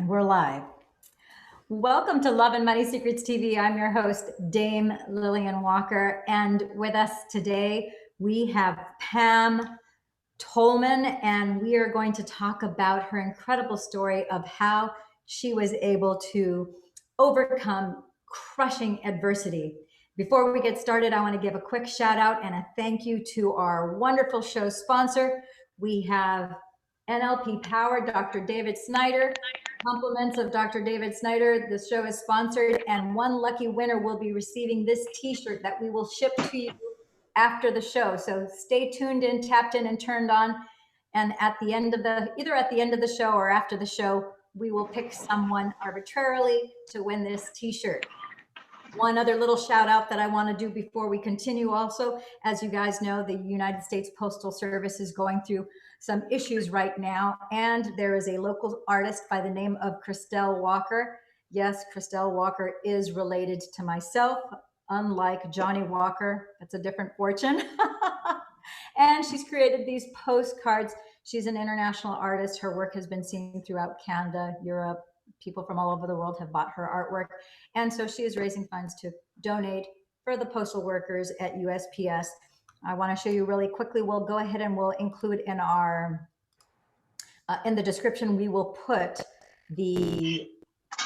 We're live. Welcome to Love and Money Secrets TV. I'm your host, Dame Lillian Walker. And with us today, we have Pam Tolman, and we are going to talk about her incredible story of how she was able to overcome crushing adversity. Before we get started, I want to give a quick shout out and a thank you to our wonderful show sponsor. We have NLP Power, Dr. David Snyder. Compliments of Dr. David Snyder. This show is sponsored, and one lucky winner will be receiving this t-shirt that we will ship to you after the show. So stay tuned in, tapped in, and turned on. And at the end of either at the end of the show or after the show, we will pick someone arbitrarily to win this t-shirt. One other little shout out that I want to do before we continue also, as you guys know, the United States Postal Service is going through some issues right now, and there is a local artist by the name of Christelle Walker. Yes, Christelle Walker is related to myself, unlike Johnny Walker. That's a different fortune. And she's created these postcards. She's an international artist. Her work has been seen throughout Canada, Europe. People from all over the world have bought her artwork. And so she is raising funds to donate for the postal workers at USPS. I want to show you really quickly. We'll go ahead and we'll include in our, in the description, we will put the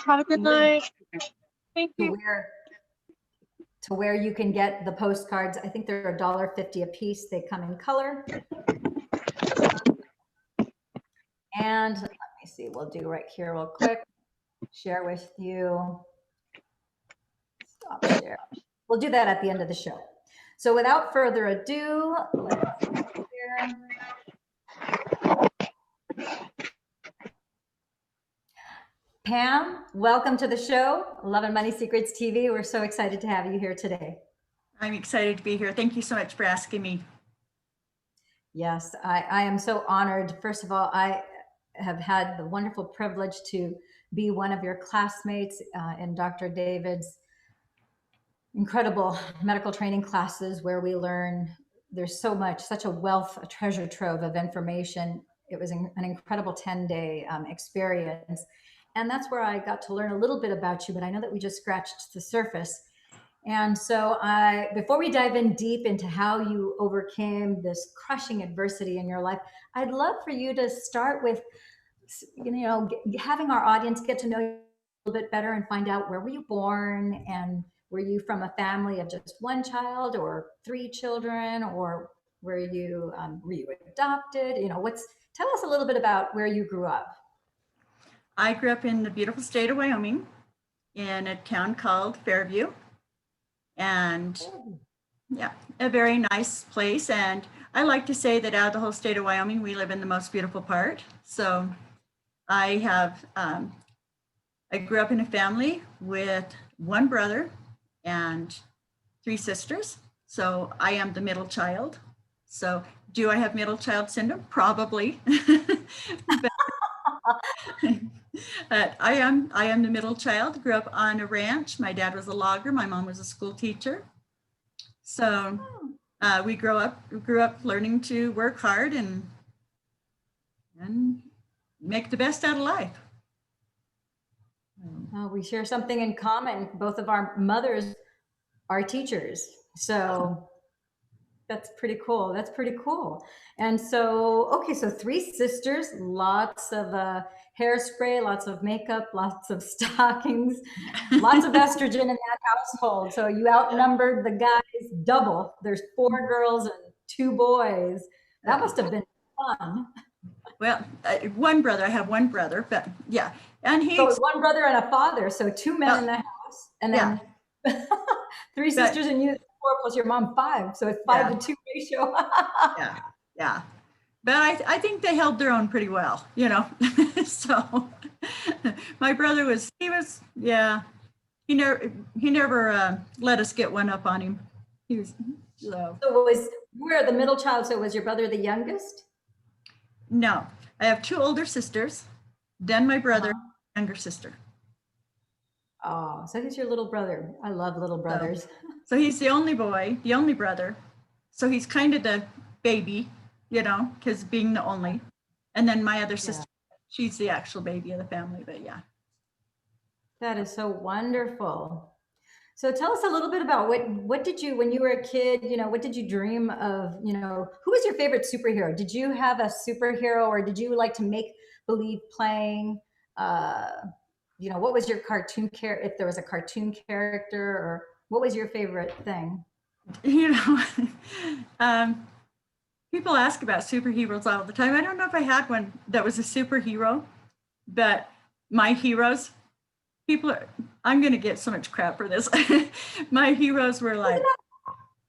Have a good night. Thank you. To where you can get the postcards. I think they're $1.50 a piece. They come in color. And let me see, we'll do right here real quick. Share with you. Stop share. We'll do that at the end of the show. So without further ado, let's see here. Pam, welcome to the show, Love and Money Secrets TV. We're so excited to have you here today. I'm excited to be here. Thank you so much for asking me. Yes, I am so honored. First of all, I have had the wonderful privilege to be one of your classmates in Dr. David's incredible medical training classes, where we learn there's so much, such a wealth, a treasure trove of information. It was an incredible 10-day experience. And that's where I got to learn a little bit about you, but I know that we just scratched the surface. And so before we dive in deep into how you overcame this crushing adversity in your life, I'd love for you to start with, having our audience get to know you a little bit better and find out, where were you born, and were you from a family of just one child or 3 children, or were you adopted? Tell us a little bit about where you grew up. I grew up in the beautiful state of Wyoming in a town called Fairview. And yeah, a very nice place. And I like to say that out of the whole state of Wyoming, we live in the most beautiful part. So I grew up in a family with 1 brother and 3 sisters. So I am the middle child. So do I have middle child syndrome? Probably. But I am the middle child. Grew up on a ranch. My dad was a logger. My mom was a school teacher. So we grew up learning to work hard and make the best out of life. We share something in common. Both of our mothers are teachers. So that's pretty cool. That's pretty cool. And so, okay, so 3 sisters, lots of hairspray, lots of makeup, lots of stockings, lots of estrogen in that household. So you outnumbered the guys double. There's 4 girls and 2 boys. That must have been fun. Well, 1 brother. I have 1 brother, but yeah. And So 1 brother and a father. So 2 men in the house, and then 3 sisters and you. 4 plus your mom 5, so it's 5 to 2 ratio. yeah. But I think they held their own pretty well, So my brother he never let us get one up on him. He was So you were the middle child. So was your brother the youngest? No, I have 2 older sisters, then my brother, younger sister. Oh, so he's your little brother. I love little brothers. So he's the only boy, the only brother. So he's kind of the baby, because being the only. And then my other sister, she's the actual baby of the family, but yeah. That is so wonderful. So tell us a little bit about what did you, when you were a kid, what did you dream of, who was your favorite superhero? Did you have a superhero, or did you like to make believe playing? Uh, what was your cartoon character, if there was a cartoon character, or what was your favorite thing? You know, um, people ask about superheroes all the time. I don't know if I had one that was a superhero, but my heroes, I'm going to get so much crap for this. My heroes were like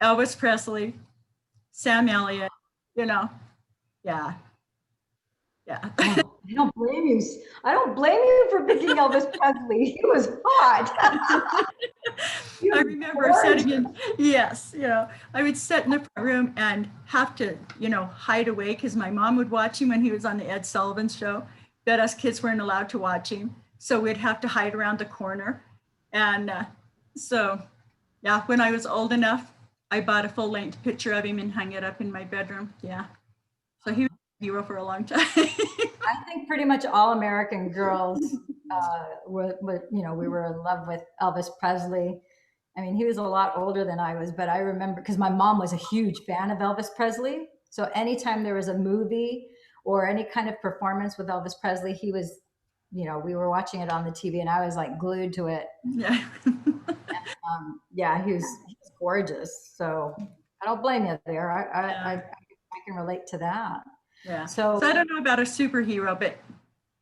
Elvis Presley, Sam Elliott, yeah, yeah. I don't blame you. I don't blame you for picking Elvis Presley. He was hot. I remember sitting in, yes, I would sit in the front room and have to, hide away because my mom would watch him when he was on the Ed Sullivan Show, but us kids weren't allowed to watch him. So we'd have to hide around the corner. And so, yeah, when I was old enough, I bought a full-length picture of him and hung it up in my bedroom. Yeah. So he was a hero for a long time. I think pretty much all American girls were, we were in love with Elvis Presley. I mean, he was a lot older than I was, but I remember because my mom was a huge fan of Elvis Presley. So anytime there was a movie or any kind of performance with Elvis Presley, he was, we were watching it on the TV and I was like glued to it. Yeah. Yeah, he was gorgeous. So I don't blame you there. I can relate to that. Yeah. So I don't know about a superhero, but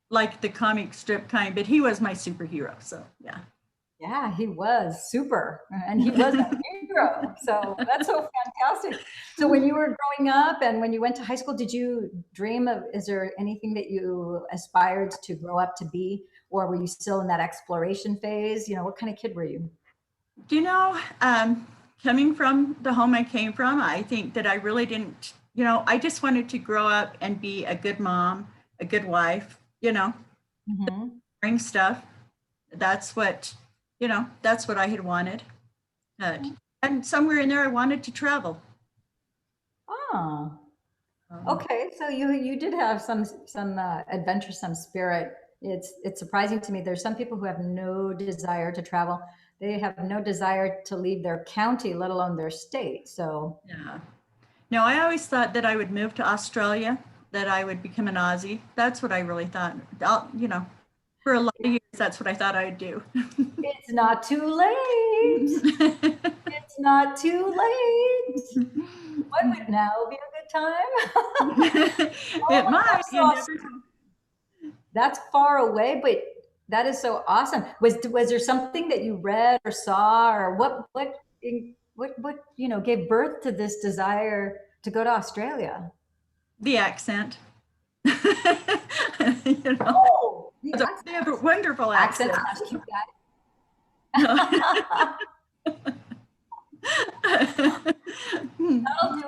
like the comic strip kind, but he was my superhero. So yeah. Yeah, he was super, and he was a hero. So that's so fantastic. So when you were growing up and when you went to high school, did you dream of, is there anything that you aspired to grow up to be, or were you still in that exploration phase? What kind of kid were you? Do you know, coming from the home I came from, I think that I really didn't, I just wanted to grow up and be a good mom, a good wife, bring stuff. That's what, that's what I had wanted. And somewhere in there, I wanted to travel. Oh, okay. So you did have some adventuresome spirit. It's surprising to me. There's some people who have no desire to travel. They have no desire to leave their county, let alone their state. So yeah. No, I always thought that I would move to Australia, that I would become an Aussie. That's what I really thought. For a lot of years, that's what I thought I'd do. It's not too late. It's not too late. What would now be a good time? It might. That's far away, but that is so awesome. Was there something that you read or saw, or what gave birth to this desire to go to Australia? The accent. Oh, they have a wonderful accent. That'll do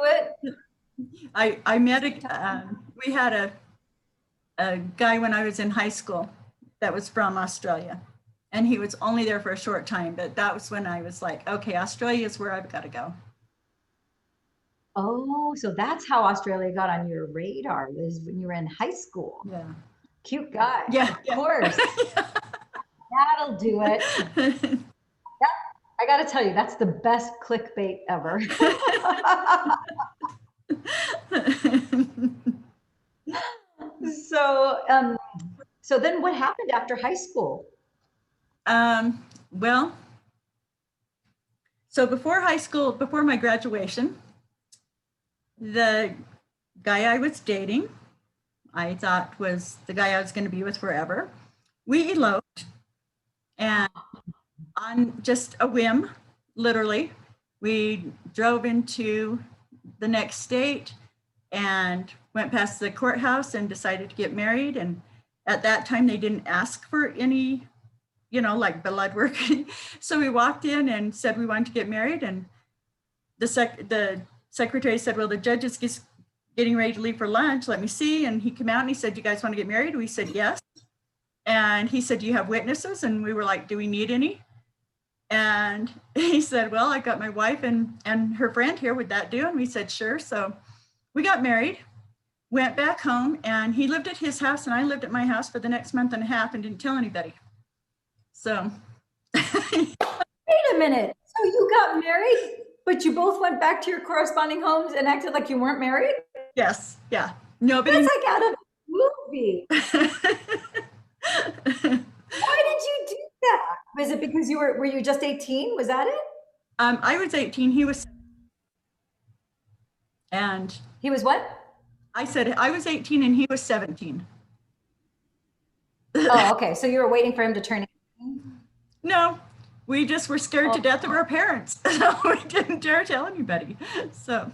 it. I met we had a guy when I was in high school that was from Australia, and he was only there for a short time, but that was when I was like, okay, Australia is where I've got to go. Oh, so that's how Australia got on your radar, was when you were in high school. Yeah. Cute guy. Yeah. Of course. That'll do it. I got to tell you, that's the best clickbait ever. So then what happened after high school? Well, so before high school, before my graduation, the guy I was dating, I thought was the guy I was going to be with forever. We eloped, and on just a whim, literally, we drove into the next state and went past the courthouse and decided to get married. And at that time, they didn't ask for any, like blood work. So we walked in and said we wanted to get married. And the secretary said, well, the judge is just getting ready to leave for lunch. Let me see. And he came out and he said, you guys want to get married? We said, yes. And he said, do you have witnesses? And we were like, do we need any? And he said, well, I got my wife and her friend here. Would that do? And we said, sure. So we got married, went back home, and he lived at his house and I lived at my house for the next month and a half and didn't tell anybody. So Wait a minute. So you got married, but you both went back to your corresponding homes and acted like you weren't married? yes, yeah. Nobody. That's like out of a movie. Why did you do that? Was it because were you just 18? Was that it? I was 18. He was, and He was what? I said I was 18 and he was 17. Oh, okay. So you were waiting for him to turn 18? No, we just were scared to death of our parents. So we didn't dare tell anybody. So.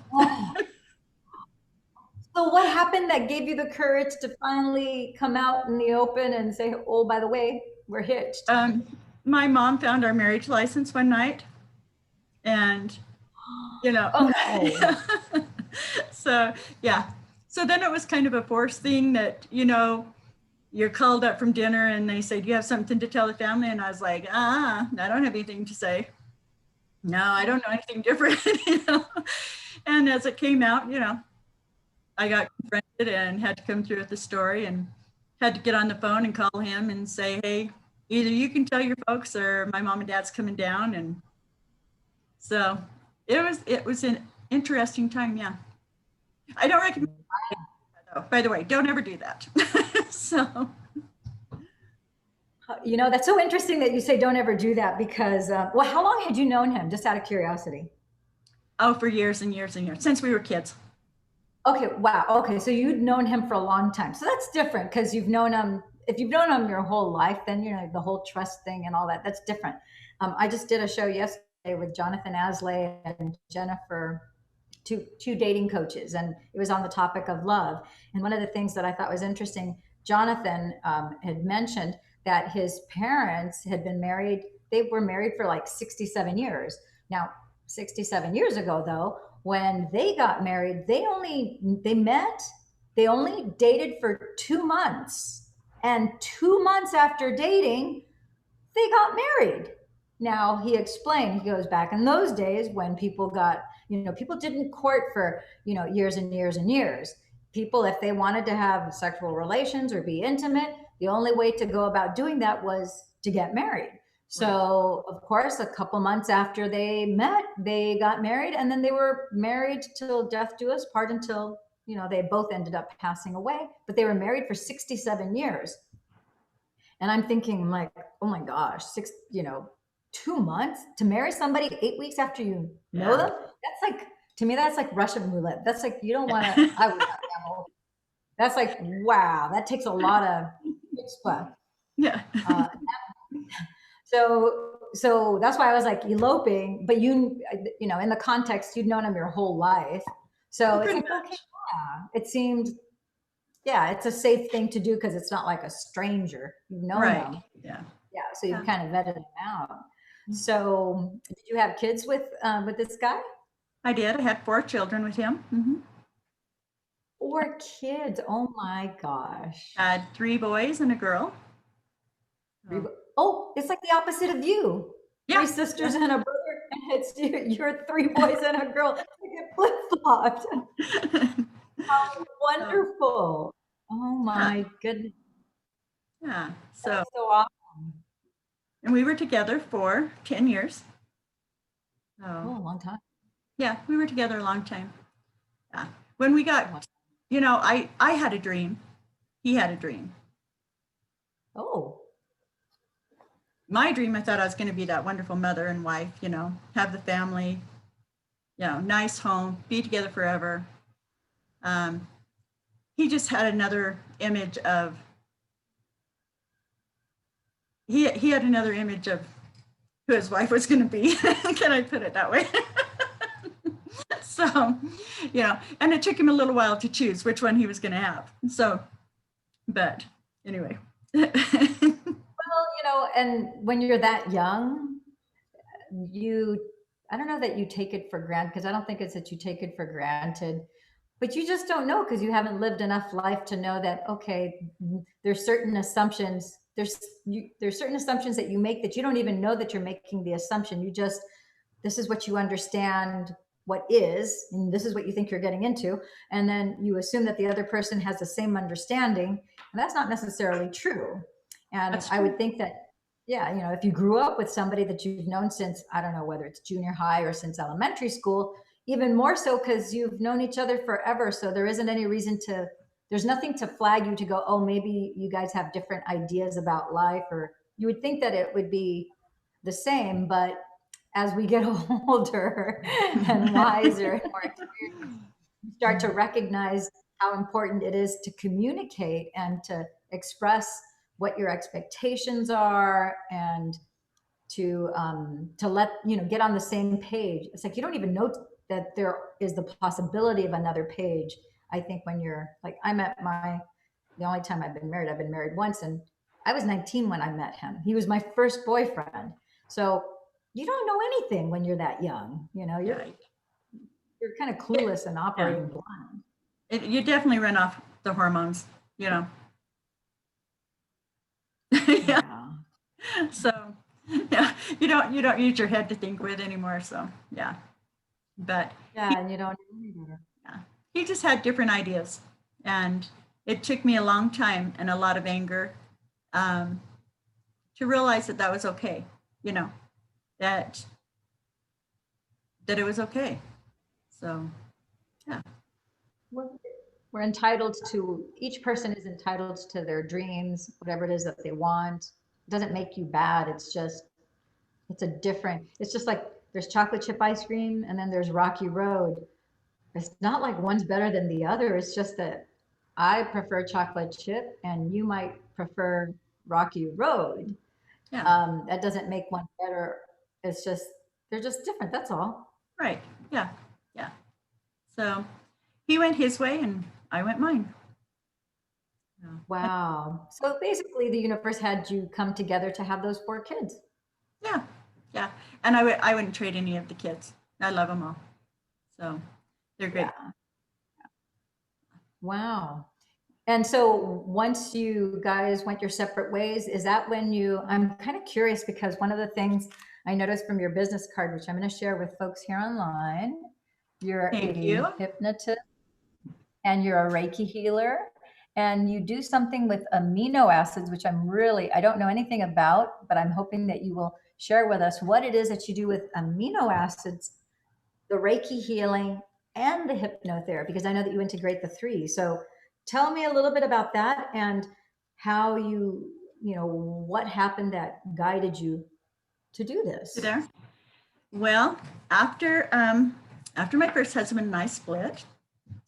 So what happened that gave you the courage to finally come out in the open and say, oh, by the way, we're hitched? My mom found our marriage license one night, and Oh no. So yeah. So then it was kind of a forced thing that, you're called up from dinner and they say, do you have something to tell the family? And I was like, I don't have anything to say. No, I don't know anything different. And as it came out, I got confronted and had to come through with the story and had to get on the phone and call him and say, hey, either you can tell your folks or my mom and dad's coming down. And so it was an interesting time. Yeah. I don't recommend it, though. By the way, don't ever do that. So. That's so interesting that you say don't ever do that because, well, how long had you known him, just out of curiosity? Oh, for years and years and years, since we were kids. Okay, wow. Okay, so you'd known him for a long time. So that's different because you've known him, if you've known him your whole life, then, the whole trust thing and all that, that's different. I just did a show yesterday with Jonathan Asley and Jennifer, two dating coaches, and it was on the topic of love. And one of the things that I thought was interesting, Jonathan had mentioned that his parents had been married. They were married for like 67 years. Now, 67 years ago, though, when they got married, they only dated for 2 months. And 2 months after dating, they got married. Now, he explained, he goes, back in those days when people people didn't court for, years and years and years. People, if they wanted to have sexual relations or be intimate, the only way to go about doing that was to get married. So, of course, a couple months after they met, they got married, and then they were married till death do us part, until, they both ended up passing away. But they were married for 67 years. And I'm thinking, like, oh my gosh, 2 months to marry somebody 8 weeks after you know them? That's like, to me, that's like Russian roulette. That's like, you don't want to, I would not gamble. That's like, wow, that takes a lot of chutzpah. Yeah. So that's why I was like eloping, but in the context, you'd known him your whole life. So it's like, okay, yeah, it seemed, yeah, it's a safe thing to do because it's not like a stranger. You've known him. Yeah. Yeah. So you've kind of vetted him out. So did you have kids with this guy? I did. I had 4 children with him. Mm-hmm. 4 kids. Oh my gosh. I had 3 boys and a girl. Oh, it's like the opposite of you. Yeah. 3 sisters and a brother, and it's you're 3 boys and a girl. You get flip-flopped. How wonderful. Oh my goodness. Yeah. That's so awesome. And we were together for 10 years. Oh, a long time. Yeah, we were together a long time. Yeah. When we got, I had a dream. He had a dream. Oh. My dream, I thought I was going to be that wonderful mother and wife, have the family, nice home, be together forever. He just had another image of, he had another image of who his wife was going to be. Can I put it that way? So, and it took him a little while to choose which one he was going to have. So, but anyway. Well, and when you're that young, I don't know that you take it for granted, because I don't think it's that you take it for granted, but you just don't know because you haven't lived enough life to know that, okay, there's certain assumptions. There's certain assumptions that you make that you don't even know that you're making the assumption. This is what you understand what is, and this is what you think you're getting into. And then you assume that the other person has the same understanding, and that's not necessarily true. And I would think that, yeah, if you grew up with somebody that you've known since, I don't know, whether it's junior high or since elementary school, even more so because you've known each other forever. So there isn't any reason to, there's nothing to flag you to go, oh, maybe you guys have different ideas about life, or you would think that it would be the same. But as we get older and wiser and more experienced, you start to recognize how important it is to communicate and to express what your expectations are, and to let get on the same page. It's like you don't even know that there is the possibility of another page. I think when you're like, the only time I've been married once, and I was 19 when I met him. He was my first boyfriend. So you don't know anything when you're that young. You're kind of clueless and operating blind. You definitely run off the hormones, Yeah. So yeah, you don't use your head to think with anymore. So yeah, but and you don't. Yeah, he just had different ideas, and it took me a long time and a lot of anger to realize that was okay. That it was okay. So yeah. We're entitled to, each person is entitled to their dreams, whatever it is that they want. It doesn't make you bad. It's just like there's chocolate chip ice cream and then there's Rocky Road. It's not like one's better than the other. It's just that I prefer chocolate chip and you might prefer Rocky Road. Yeah. That doesn't make one better. It's just, they're just different. That's all. Right. Yeah. Yeah. So he went his way and I went mine. Wow. So basically the universe had you come together to have those 4 kids. Yeah. Yeah. And I wouldn't trade any of the kids. I love them all. So they're great. Yeah. Wow. And so once you guys went your separate ways, is that when I'm kind of curious because one of the things I noticed from your business card, which I'm going to share with folks here online, you're a hypnotist and you're a Reiki healer, and you do something with amino acids, which I don't know anything about, but I'm hoping that you will share with us what it is that you do with amino acids, the Reiki healing, and the hypnotherapy, because I know that you integrate the 3. So tell me a little bit about that and how what happened that guided you to do this. There. Well, after my first husband and I split,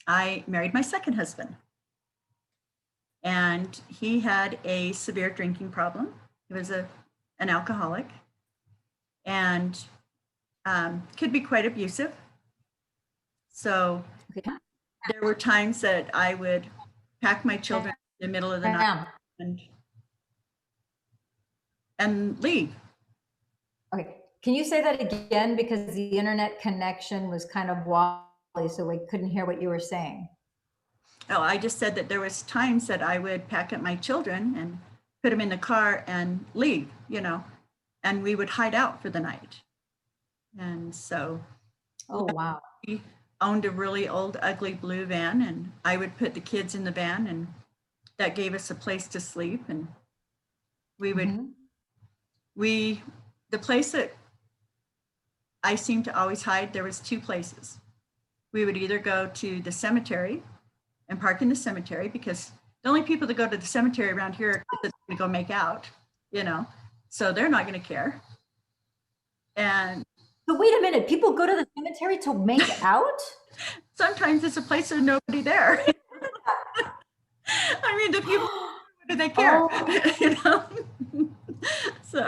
I married my second husband. And he had a severe drinking problem. He was an alcoholic and could be quite abusive. So there were times that I would pack my children in the middle of the night and leave. Okay. Can you say that again? Because the internet connection was kind of wobbly, so we couldn't hear what you were saying. Oh, I just said that there was times that I would pack up my children and put them in the car and leave, and we would hide out for the night. And so, oh wow, we owned a really old, ugly blue van, and I would put the kids in the van, and that gave us a place to sleep. And we would, the place that I seemed to always hide, there was 2 places. We would either go to the cemetery and park in the cemetery, because the only people that go to the cemetery around here are going to go make out, so they're not going to care. And so wait a minute, people go to the cemetery to make out? Sometimes it's a place there's nobody there. I mean, the people, what do they care? So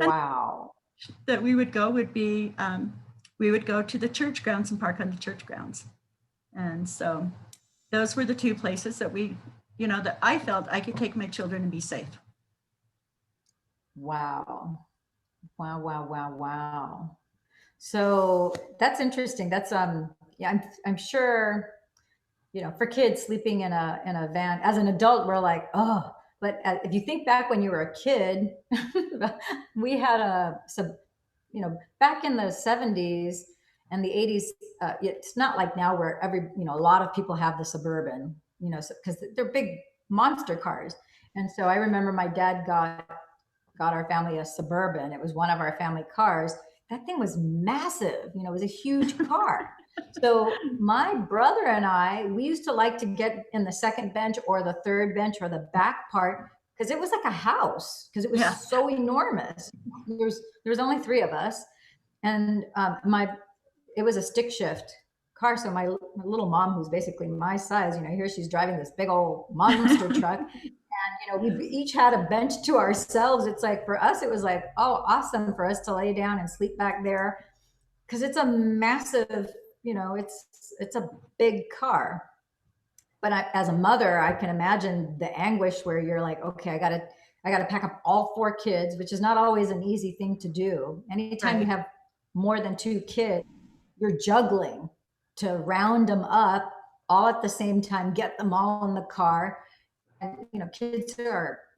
wow. That we would go would be, we would go to the church grounds and park on the church grounds. And so those were the 2 places that that I felt I could take my children and be safe. Wow. Wow, wow, wow, wow. So that's interesting. That's yeah, I'm sure, for kids sleeping in a van, as an adult, we're like, oh, but if you think back when you were a kid, we had back in the 70s and the 80s, it's not like now where a lot of people have the Suburban, because they're big monster cars. And so I remember my dad got our family a Suburban. It was one of our family cars. That thing was massive. You know, it was a huge car. So my brother and I, we used to like to get in the second bench or the third bench or the back part because it was like a house because it was so enormous. There was only three of us, and it was a stick shift car. So my little mom, who's basically my size, you know, here she's driving this big old monster truck. And, you know, we each had a bench to ourselves. It's like, for us, it was like, oh, awesome for us to lay down and sleep back there. Cause it's a massive, you know, it's a big car. But as a mother, I can imagine the anguish where you're like, okay, I gotta pack up all four kids, which is not always an easy thing to do. Anytime you have more than two kids, you're juggling to round them up all at the same time, get them all in the car. And you know,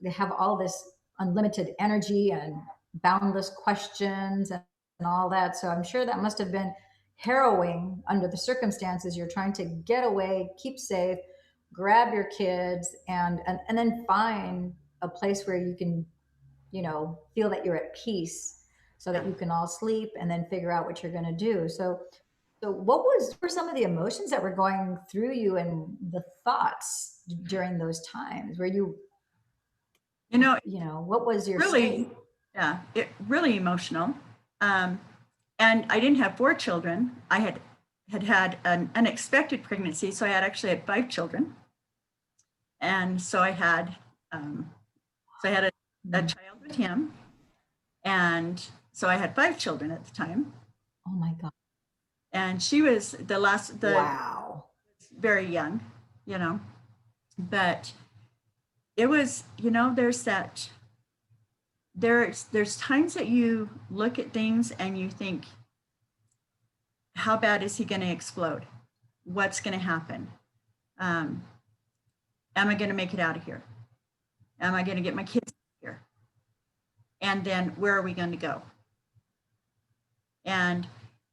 they have all this unlimited energy and boundless questions and all that. So I'm sure that must have been harrowing under the circumstances. You're trying to get away, keep safe, grab your kids, and then find a place where you can, you know, feel that you're at peace so that you can all sleep and then figure out what you're going to do. So what were some of the emotions that were going through you and the thoughts during those times? Were you, You know, what was your really, state? it really emotional. And I didn't have four children. I had an unexpected pregnancy, so I actually had five children. And so I had a child with him, and so I had five children at the time. Oh my God. And she was Wow. very young, you know, but it was, you know, there's times that you look at things and you think, how bad is he going to explode? What's going to happen? Am I going to make it out of here? Am I going to get my kids here? And then where are we going to go? And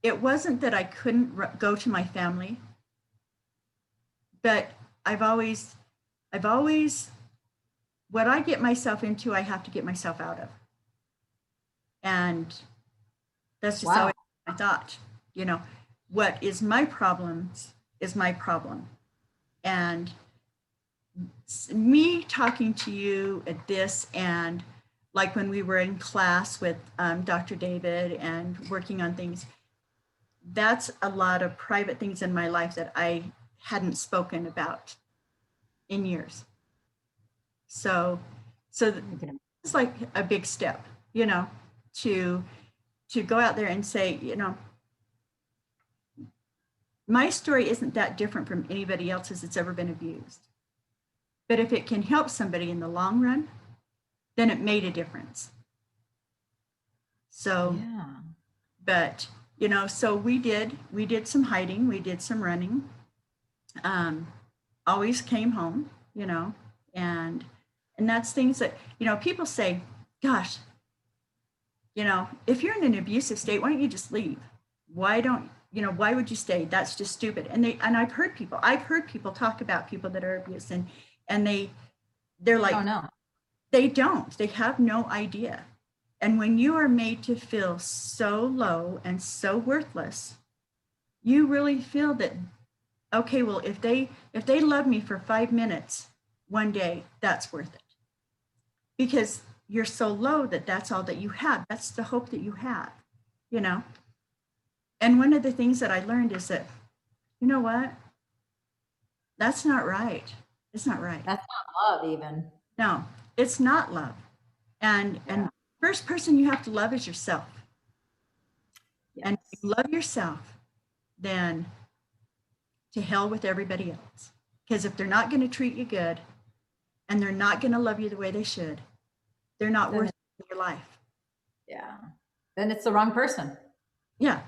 it wasn't that I couldn't go to my family, but I've always, what I get myself into, I have to get myself out of. And that's just how I thought, you know, what is my problem is my problem. And me talking to you at this, and like when we were in class with Dr. David and working on things, that's a lot of private things in my life that I hadn't spoken about in years. So it's like a big step, you know, to go out there and say, you know, my story isn't that different from anybody else's that's ever been abused. But if it can help somebody in the long run, then it made a difference. So, but, you know, so we did some hiding, we did some running, always came home, you know, and that's things that, you know, people say, gosh, you know, if you're in an abusive state, why don't you just leave? Why would you stay? That's just stupid. And I've heard people talk about people that are abused, and they're like, oh, no. They have no idea. And when you are made to feel so low and so worthless, you really feel that, okay, well, if they love me for 5 minutes one day, that's worth it. Because you're so low that's all that you have. That's the hope that you have, you know? And one of the things that I learned is that, you know what? That's not right. It's not right. That's not love even. No, it's not love. And first person you have to love is yourself. Yes. And if you love yourself, then to hell with everybody else. Because if they're not going to treat you good and they're not going to love you the way they should, they're not worth your life. Yeah. Then it's the wrong person. Yeah.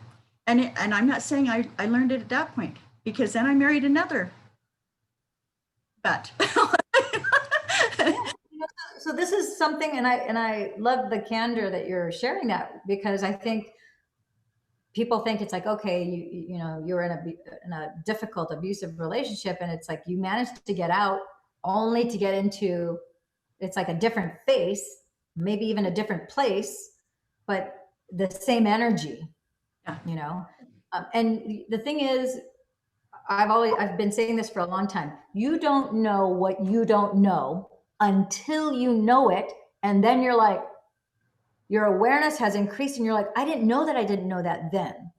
And I'm not saying I learned it at that point, because then I married another. But so this is something, and I love the candor that you're sharing that, because I think people think it's like, okay, you know, you're in a difficult abusive relationship, and it's like you managed to get out only to get into it's like a different face, maybe even a different place, but the same energy, Yeah. you know? And the thing is, I've been saying this for a long time. You don't know what you don't know until you know it. And then you're like, your awareness has increased and you're like, I didn't know that I didn't know that then.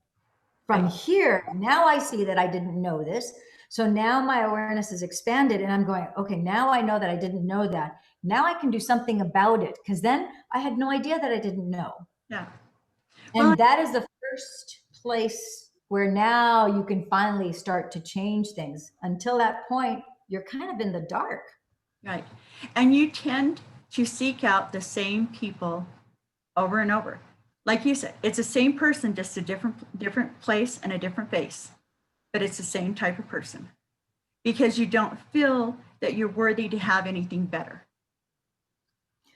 From here, now I see that I didn't know this. So now my awareness is expanded and I'm going, okay, now I know that I didn't know that. Now I can do something about it, because then I had no idea that I didn't know. Yeah. And Well, that is the first place where now you can finally start to change things. Until that point, you're kind of in the dark. right. And you tend to seek out the same people over and over. Like you said, it's the same person, just a different place and a different face, but it's the same type of person because you don't feel that you're worthy to have anything better.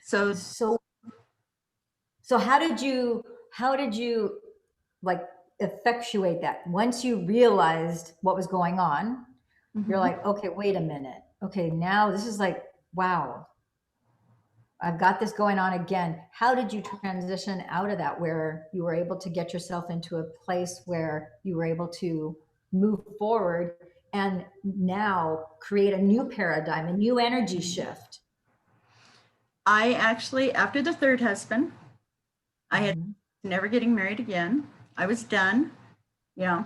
So So how did you like effectuate that? Once you realized what was going on, you're like, okay, wait a minute. Okay, now this is like, wow, I've got this going on again. How did you transition out of that, where you were able to get yourself into a place where you were able to move forward and now create a new paradigm, a new energy shift? I actually, after the third husband, I had never getting married again. I was done, you know,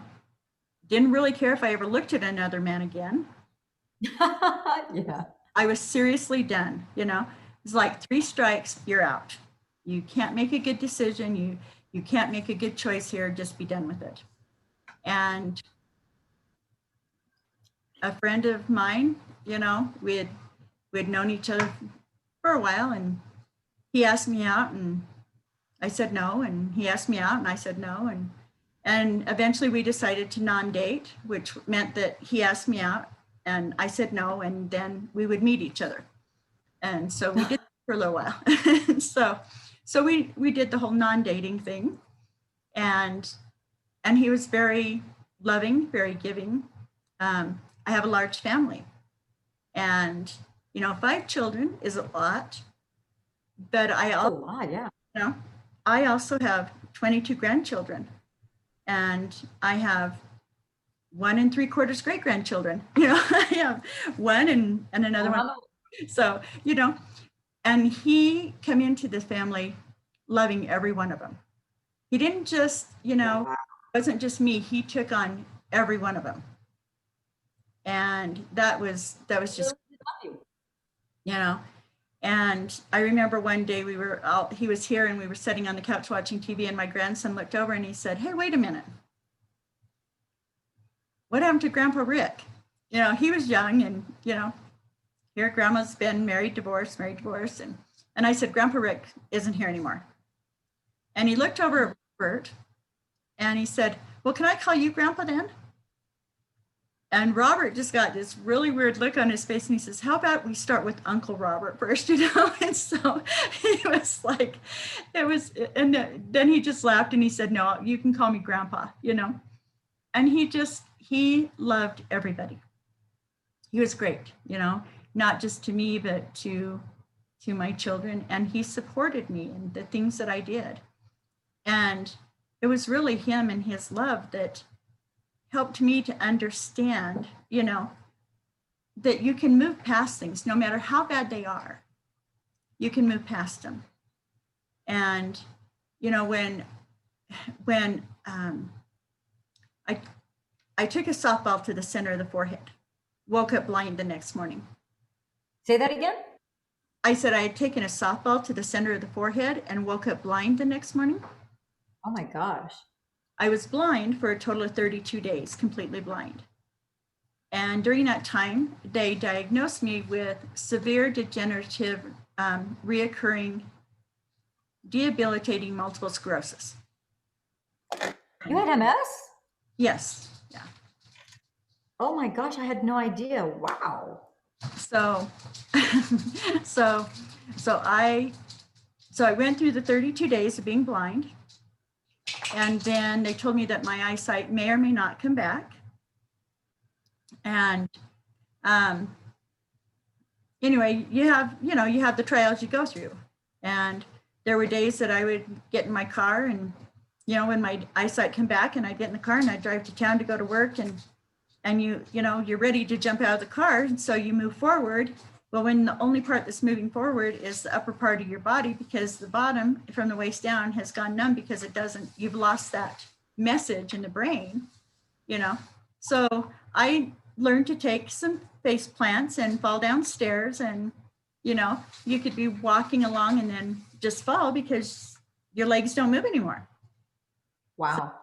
didn't really care if I ever looked at another man again. Yeah. I was seriously done, you know. It's like 3 strikes, you're out. You can't make a good decision. You can't make a good choice here. Just be done with it. And a friend of mine, you know, we'd known each other for a while, and he asked me out, and I said no, and he asked me out, and I said no, and eventually we decided to non-date, which meant that he asked me out, and I said no, and then we would meet each other, and so we did for a little while. so we did the whole non-dating thing, and he was very loving, very giving. I have a large family, and you know, 5 children is a lot, but I also, a lot, yeah. you know, I also have 22 grandchildren, and I have 1 3/4 great grandchildren. You know, I have one and another one. So, you know, and he came into the family loving every one of them. He didn't just, you know, it wasn't just me. He took on every one of them, and that was just, you know. And I remember one day he was here and we were sitting on the couch watching TV, and my grandson looked over and he said, "Hey, wait a minute. What happened to Grandpa Rick?" You know, he was young, and, you know, here Grandma's been married, divorced. And I said, "Grandpa Rick isn't here anymore." And he looked over at Robert and he said, "Well, can I call you Grandpa then?" And Robert just got this really weird look on his face, and he says, "How about we start with Uncle Robert first?" You know? And so he was like, and then he just laughed and he said, "No, you can call me Grandpa," you know? And he loved everybody. He was great, you know, not just to me, but to my children. And he supported me in the things that I did. And it was really him and his love that helped me to understand, you know, that you can move past things no matter how bad they are. You can move past them. And, you know, when I took a softball to the center of the forehead, woke up blind the next morning. Say that again? I said I had taken a softball to the center of the forehead and woke up blind the next morning. Oh my gosh. I was blind for a total of 32 days, completely blind. And during that time, they diagnosed me with severe degenerative, reoccurring, debilitating multiple sclerosis. You had MS? Yes. Yeah. Oh my gosh, I had no idea. Wow. So, so I went through the 32 days of being blind, and then they told me that my eyesight may or may not come back. And anyway, you have the trials you go through. And there were days that I would get in my car and, when my eyesight came back, and I'd get in the car and I'd drive to town to go to work, and you're ready to jump out of the car. And so you move forward. Well, when the only part that's moving forward is the upper part of your body, because the bottom from the waist down has gone numb because you've lost that message in the brain, So I learned to take some face plants and fall downstairs, and, you could be walking along and then just fall because your legs don't move anymore. Wow.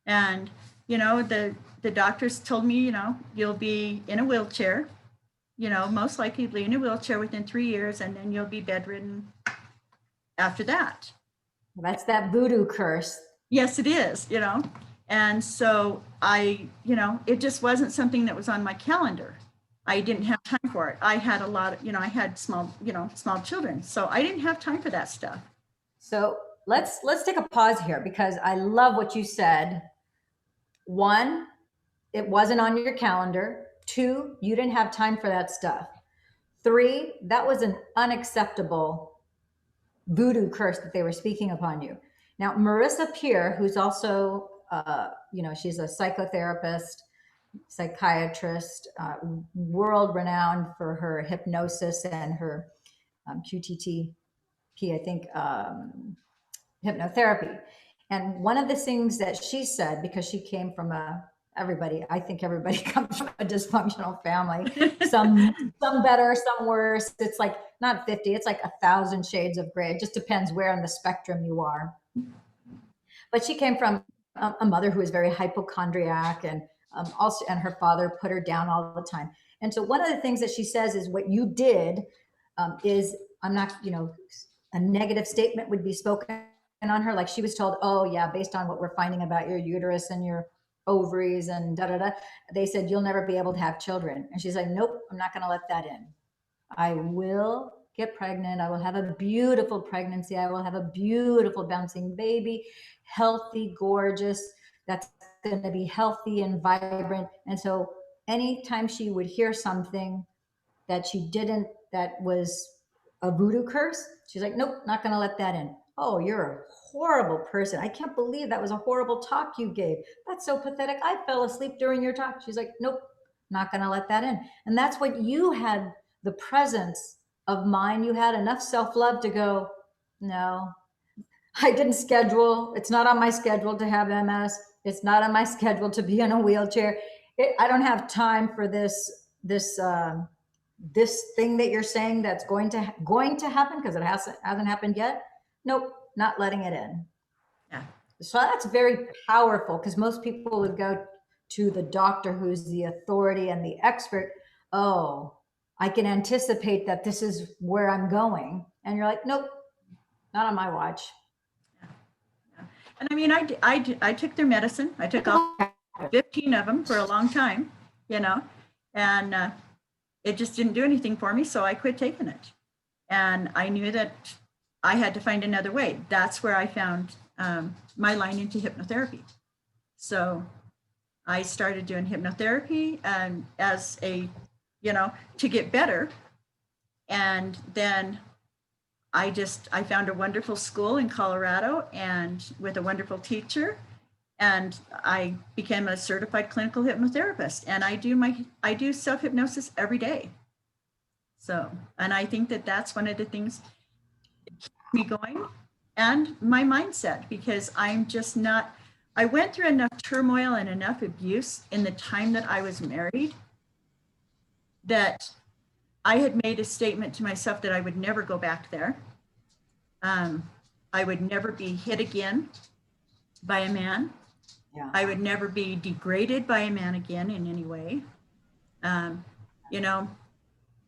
And, the doctors told me, you'll be in a wheelchair, most likely be in a wheelchair within 3 years, and then you'll be bedridden after that. Well, that's that voodoo curse. Yes, it is, And so it just wasn't something that was on my calendar. I didn't have time for it. I had a lot of, I had small children. So I didn't have time for that stuff. So let's take a pause here, because I love what you said. 1, it wasn't on your calendar. 2, you didn't have time for that stuff. 3, that was an unacceptable voodoo curse that they were speaking upon you. Now, Marissa Peer, who's also, she's a psychotherapist, psychiatrist, world renowned for her hypnosis and her QTTP, I think, hypnotherapy. And one of the things that she said, because she came from I think everybody comes from a dysfunctional family, some better, some worse. It's like not 50, it's like 1,000 shades of gray. It just depends where on the spectrum you are. But she came from a mother who was very hypochondriac, and and her father put her down all the time. And so one of the things that she says is what you did is, I'm not, a negative statement would be spoken on her. Like she was told, oh yeah, based on what we're finding about your uterus and your ovaries and they said, you'll never be able to have children. And she's like, nope, I'm not going to let that in. I will get pregnant. I will have a beautiful pregnancy. I will have a beautiful bouncing baby, healthy, gorgeous. That's going to be healthy and vibrant. And so anytime she would hear something that that was a voodoo curse, she's like, nope, not going to let that in. Oh, you're a horrible person. I can't believe that was a horrible talk you gave. That's so pathetic. I fell asleep during your talk. She's like, nope, not going to let that in. And that's what you had, the presence of mind. You had enough self-love to go, no, I didn't schedule. It's not on my schedule to have MS. It's not on my schedule to be in a wheelchair. I don't have time for this thing that you're saying that's going to happen, because it hasn't happened yet. Nope, not letting it in. Yeah. So that's very powerful, because most people would go to the doctor who's the authority and the expert. Oh, I can anticipate that this is where I'm going. And you're like, nope, not on my watch. Yeah. And I mean, I took their medicine. I took all 15 of them for a long time, and it just didn't do anything for me. So I quit taking it. And I knew that I had to find another way. That's where I found my line into hypnotherapy. So I started doing hypnotherapy as to get better. And then I found a wonderful school in Colorado, and with a wonderful teacher, and I became a certified clinical hypnotherapist, and I do self-hypnosis every day. So, and I think that that's one of the things that keeps me going, and my mindset, because I went through enough turmoil and enough abuse in the time that I was married that I had made a statement to myself that I would never go back there. I would never be hit again by a man. Yeah. I would never be degraded by a man again in any way. I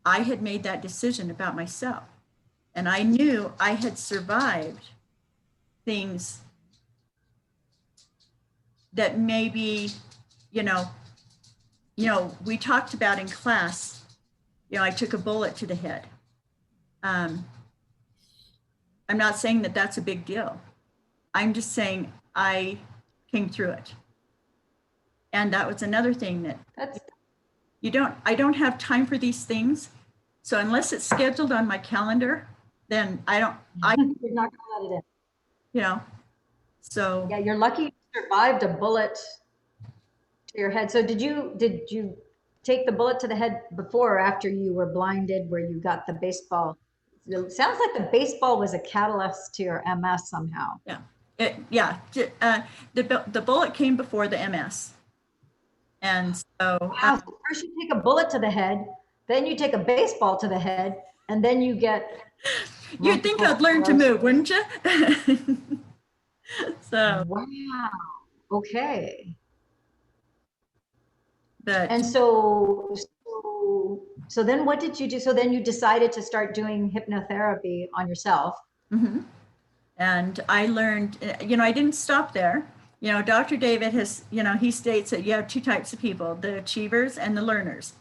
had made that decision about myself, and I knew I had survived things that maybe, we talked about in class, I took a bullet to the head. I'm not saying that that's a big deal. I'm just saying I came through it. And that was another thing that I don't have time for these things. So unless it's scheduled on my calendar, then you're not going to let it in. you know, so. Yeah, you're lucky you survived a bullet to your head. So did you take the bullet to the head before or after you were blinded where you got the baseball? It sounds like the baseball was a catalyst to your MS somehow. Yeah. The bullet came before the MS. And so. Wow, so first you take a bullet to the head, then you take a baseball to the head, and then you get. You'd think I'd learn to move, wouldn't you? So. Wow. Okay. But. And so then what did you do? So then you decided to start doing hypnotherapy on yourself. Mm-hmm. And I learned, I didn't stop there. Dr. David has, he states that you have two types of people, the achievers and the learners.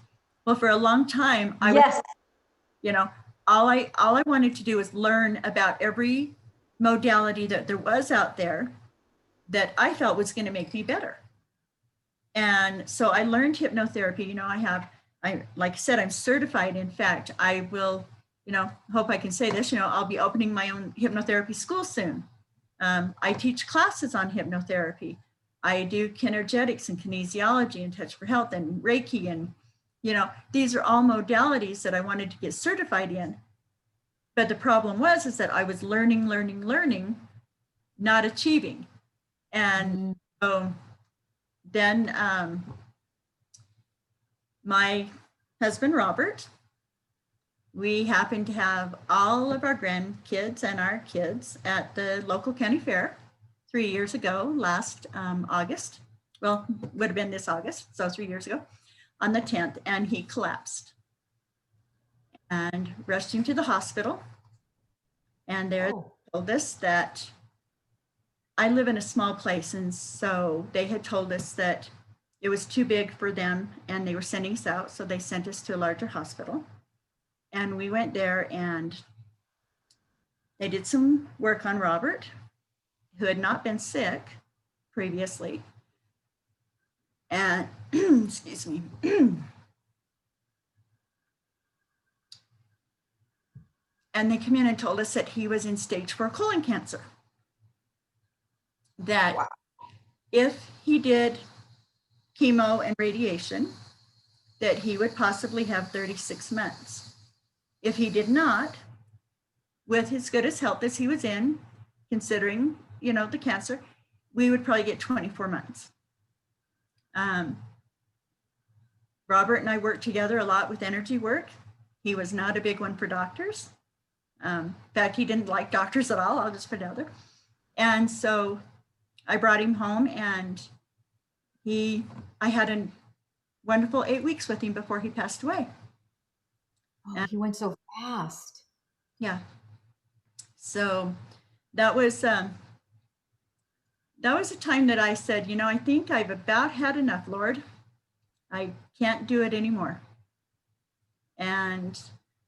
Well, for a long time, Yes. All I wanted to do was learn about every modality that there was out there that I felt was going to make me better. And so I learned hypnotherapy. Like I said, I'm certified. In fact, I will, hope I can say this, I'll be opening my own hypnotherapy school soon. I teach classes on hypnotherapy. I do kinergetics and kinesiology and touch for health and Reiki. And, these are all modalities that I wanted to get certified in. But the problem is that I was learning, not achieving. And so then my husband, Robert, we happened to have all of our grandkids and our kids at the local county fair 3 years ago, last August. Well, would have been this August, so 3 years ago, on the 10th, and he collapsed and rushed him to the hospital. And they told us that I live in a small place, and so they had told us that it was too big for them and they were sending us out, so they sent us to a larger hospital. And we went there and they did some work on Robert, who had not been sick previously. And, excuse me. And they came in and told us that he was in stage 4 colon cancer. That wow. If he did chemo and radiation, that he would possibly have 36 months. If he did not, with as good as health as he was in, considering, the cancer, we would probably get 24 months. Robert and I worked together a lot with energy work. He was not a big one for doctors. In fact, he didn't like doctors at all. I'll just put it out there. And so I brought him home and I had a wonderful 8 weeks with him before he passed away. Oh, he went so fast. Yeah. So that was a time that I said, I think I've about had enough, Lord. I can't do it anymore. And,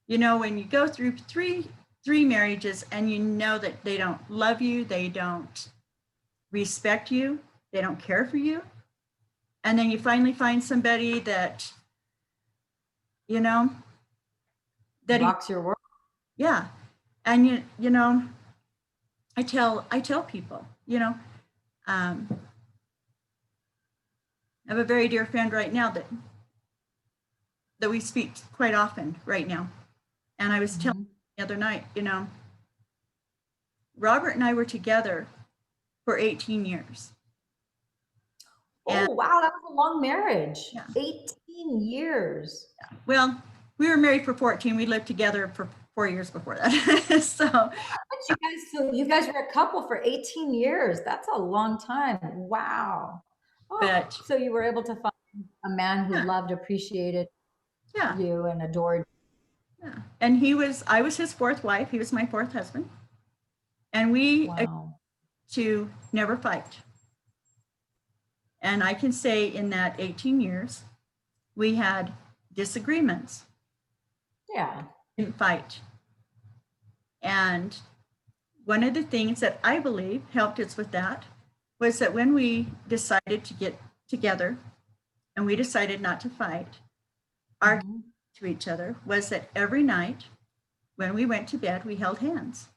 when you go through three marriages and you know that they don't love you, they don't respect you, they don't care for you. And then you finally find somebody that, that rocks your world. Yeah. And I tell people, I have a very dear friend right now that we speak quite often right now. And I was telling the other night, Robert and I were together for 18 years. And, wow, that was a long marriage. Yeah. 18 years. Yeah. Well, we were married for 14. We lived together for 4 years before that. But you guys were a couple for 18 years. That's a long time. Wow. Oh, so you were able to find a man who loved, appreciated you and adored you. Yeah. And I was his fourth wife. He was my fourth husband. And we agreed to never fight. And I can say in that 18 years, we had disagreements. Yeah. Didn't fight. And one of the things that I believe helped us with that was that when we decided to get together and we decided not to fight, our to each other was that every night when we went to bed, we held hands.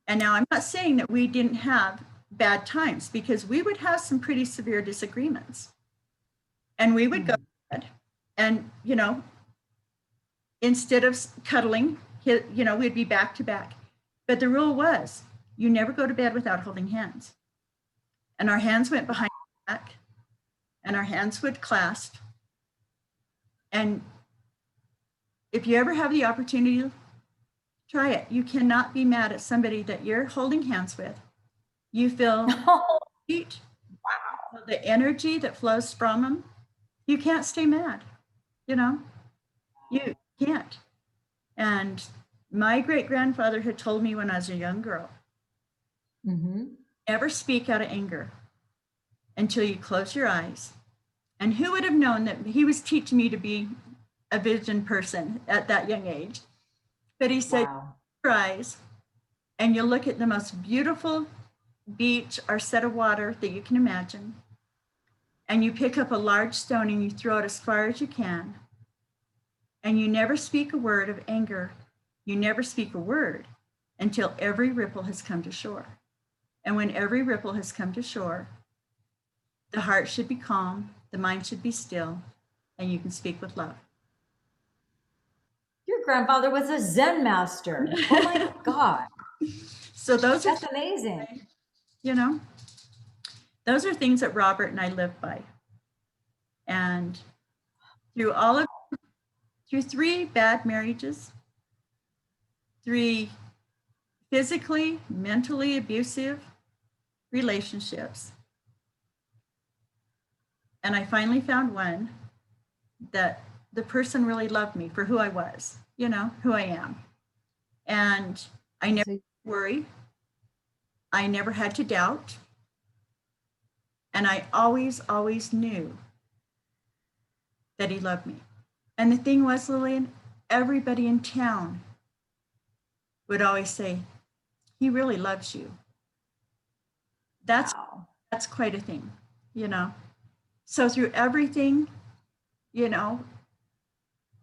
And now I'm not saying that we didn't have bad times, because we would have some pretty severe disagreements. And we would go to bed and, instead of cuddling, we'd be back to back. But the rule was, you never go to bed without holding hands. And our hands went behind our back, and our hands would clasp. And if you ever have the opportunity, try it. You cannot be mad at somebody that you're holding hands with. You feel heat, the energy that flows from them. You can't stay mad, you can't. And my great-grandfather had told me when I was a young girl, never speak out of anger until you close your eyes. And who would have known that he was teaching me to be a vision person at that young age? But he said, wow. your eyes, and you look at the most beautiful beach or set of water that you can imagine, and you pick up a large stone and you throw it as far as you can, and you never speak a word of anger. You never speak a word until every ripple has come to shore. And when every ripple has come to shore, the heart should be calm, the mind should be still, and you can speak with love. Your grandfather was a Zen master. Oh my God. So that's amazing. Those are things that Robert and I live by. And through 3 bad marriages, 3 physically, mentally abusive relationships, and I finally found one that the person really loved me for who I was, who I am. And I never worry. I never had to doubt. And I always, always knew that he loved me. And the thing was, Lillian, everybody in town would always say, he really loves you. That's quite a thing, So through everything,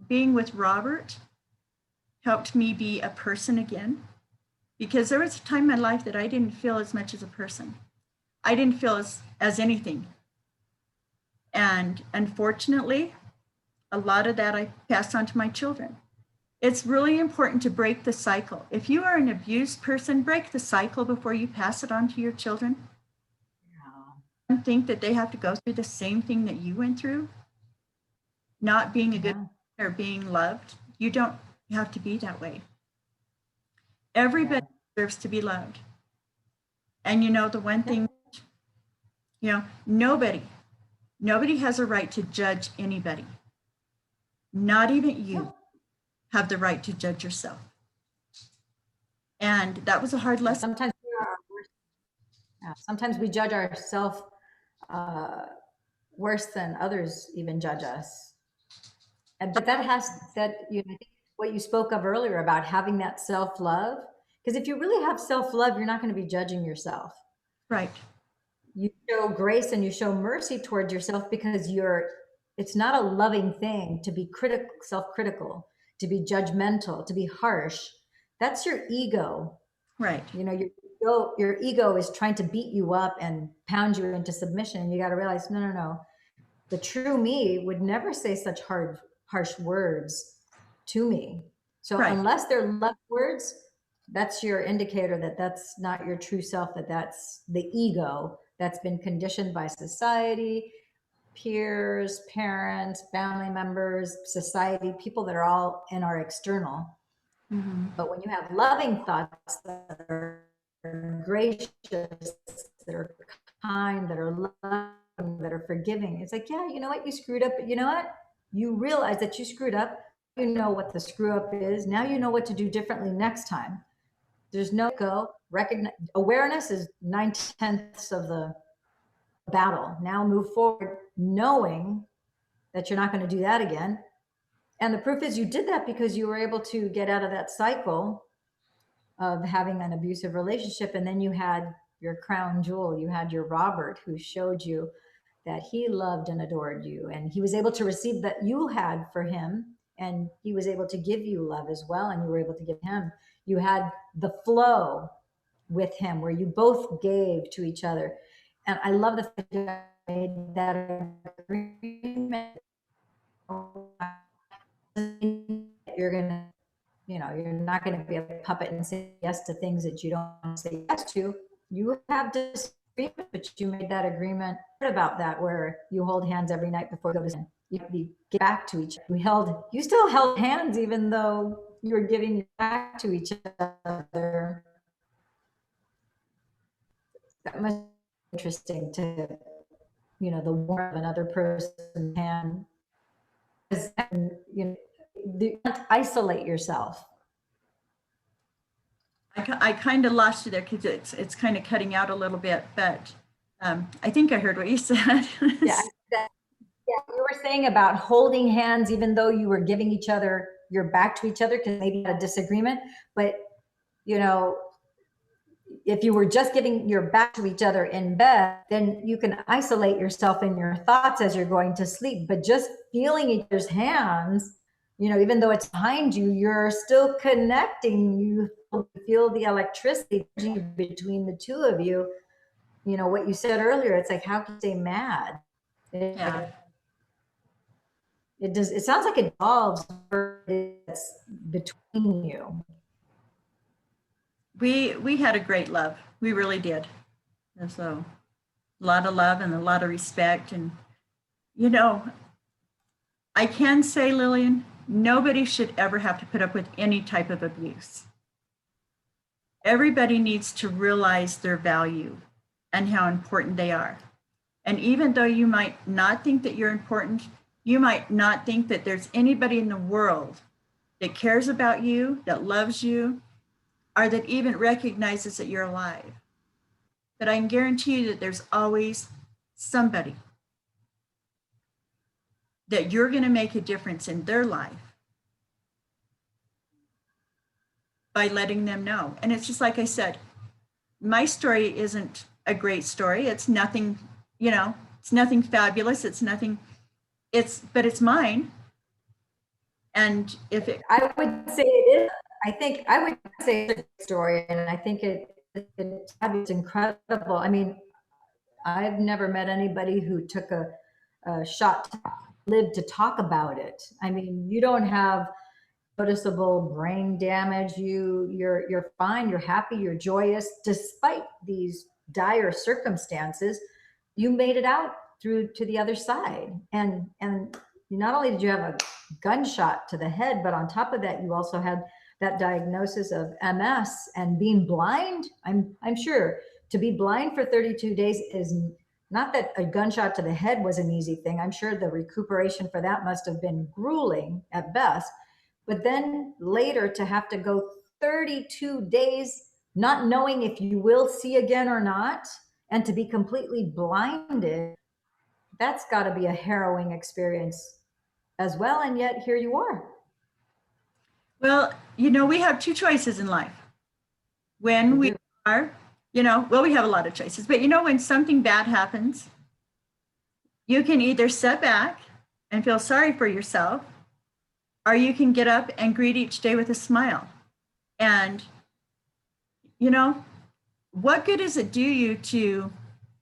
being with Robert helped me be a person again, because there was a time in my life that I didn't feel as much as a person. I didn't feel as anything. And unfortunately, a lot of that I passed on to my children. It's really important to break the cycle. If you are an abused person, break the cycle before you pass it on to your children. Don't think that they have to go through the same thing that you went through. Not being a good or being loved. You don't have to be that way. Everybody deserves to be loved. And the one thing, nobody has a right to judge anybody. Not even you have the right to judge yourself. And that was a hard lesson. Sometimes we judge ourselves worse than others even judge us. But what you spoke of earlier about having that self-love, because if you really have self-love, you're not going to be judging yourself. Right. You show grace and you show mercy towards yourself, because it's not a loving thing to be self-critical, to be judgmental, to be harsh. That's your ego. Right. Your ego is trying to beat you up and pound you into submission. And you got to realize, no. The true me would never say such harsh words to me. So unless they're love words, that's your indicator that that's not your true self, that's the ego that's been conditioned by society, peers, parents, family members, society, people that are all in our external. But when you have loving thoughts that are gracious, that are kind, that are loving, that are forgiving, it's like, you know what, you screwed up, but you know what? You realize that you screwed up. You know what the screw up is. Now you know what to do differently next time. There's no go. Awareness is 9/10 of the battle. Now move forward knowing that you're not going to do that again. And the proof is you did that because you were able to get out of that cycle of having an abusive relationship. And then you had your crown jewel. You had your Robert, who showed you that he loved and adored you. And he was able to receive that you had for him. and he was able to give you love as well, and you were able to give him. You had the flow with him where you both gave to each other. And I love the fact that you made that agreement. You're gonna, you're not gonna be a puppet and say yes to things that you don't want to say yes to. You have disagreement, but you made that agreement about that, where you hold hands every night before you go to sleep. You get back to each other. You still held hands even though you were giving back to each other. That must be interesting to, the warmth of another person's hand. You can't isolate yourself. I kind of lost you there because it's kind of cutting out a little bit, but I think I heard what you said. Yeah, you were saying about holding hands even though you were giving each other your back to each other because maybe you had a disagreement, but if you were just giving your back to each other in bed, then you can isolate yourself in your thoughts as you're going to sleep. But just feeling each other's hands, even though it's behind you, you're still connecting. You feel the electricity between the two of you. What you said earlier, it's like, how can you stay mad? Yeah. It does. It sounds like it evolves between you. We had a great love. We really did. And so a lot of love and a lot of respect. And, I can say, Lillian, nobody should ever have to put up with any type of abuse. Everybody needs to realize their value and how important they are. And even though you might not think that you're important, you might not think that there's anybody in the world that cares about you, that loves you, or that even recognizes that you're alive. But I can guarantee you that there's always somebody that you're going to make a difference in their life by letting them know. And it's just like I said, my story isn't a great story. It's nothing, it's nothing fabulous. It's nothing, but it's mine. And I would say it is. I would say it's a story, and I think it's incredible. I mean, I've never met anybody who took a shot to live to talk about it. I mean, you don't have noticeable brain damage. You're fine. You're happy. You're joyous, despite these dire circumstances. You made it out through to the other side, and not only did you have a gunshot to the head, but on top of that, you also had that diagnosis of MS and being blind. I'm sure to be blind for 32 days is not that a gunshot to the head was an easy thing. I'm sure the recuperation for that must have been grueling at best. But then later to have to go 32 days not knowing if you will see again or not, and to be completely blinded, that's got to be a harrowing experience as well. And yet here you are. Well, we have two choices in life. When we are, we have a lot of choices, but when something bad happens, you can either sit back and feel sorry for yourself, or you can get up and greet each day with a smile. And, what good does it do you to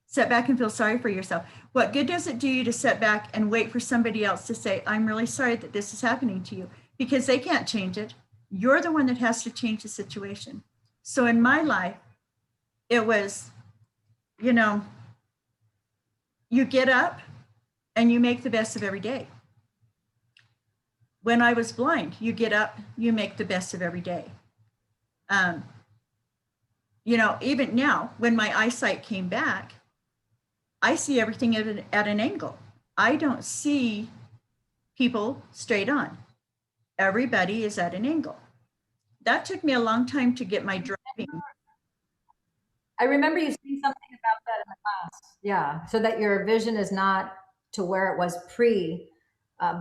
sit back and feel sorry for yourself? What good does it do you to sit back and wait for somebody else to say, I'm really sorry that this is happening to you? Because they can't change it. You're the one that has to change the situation. So in my life, it was, you get up and you make the best of every day. When I was blind, you get up, you make the best of every day. Even now, when my eyesight came back, I see everything at an angle. I don't see people straight on. Everybody is at an angle. That took me a long time to get my driving. I remember you saying something about that in the class. Yeah, so that your vision is not to where it was pre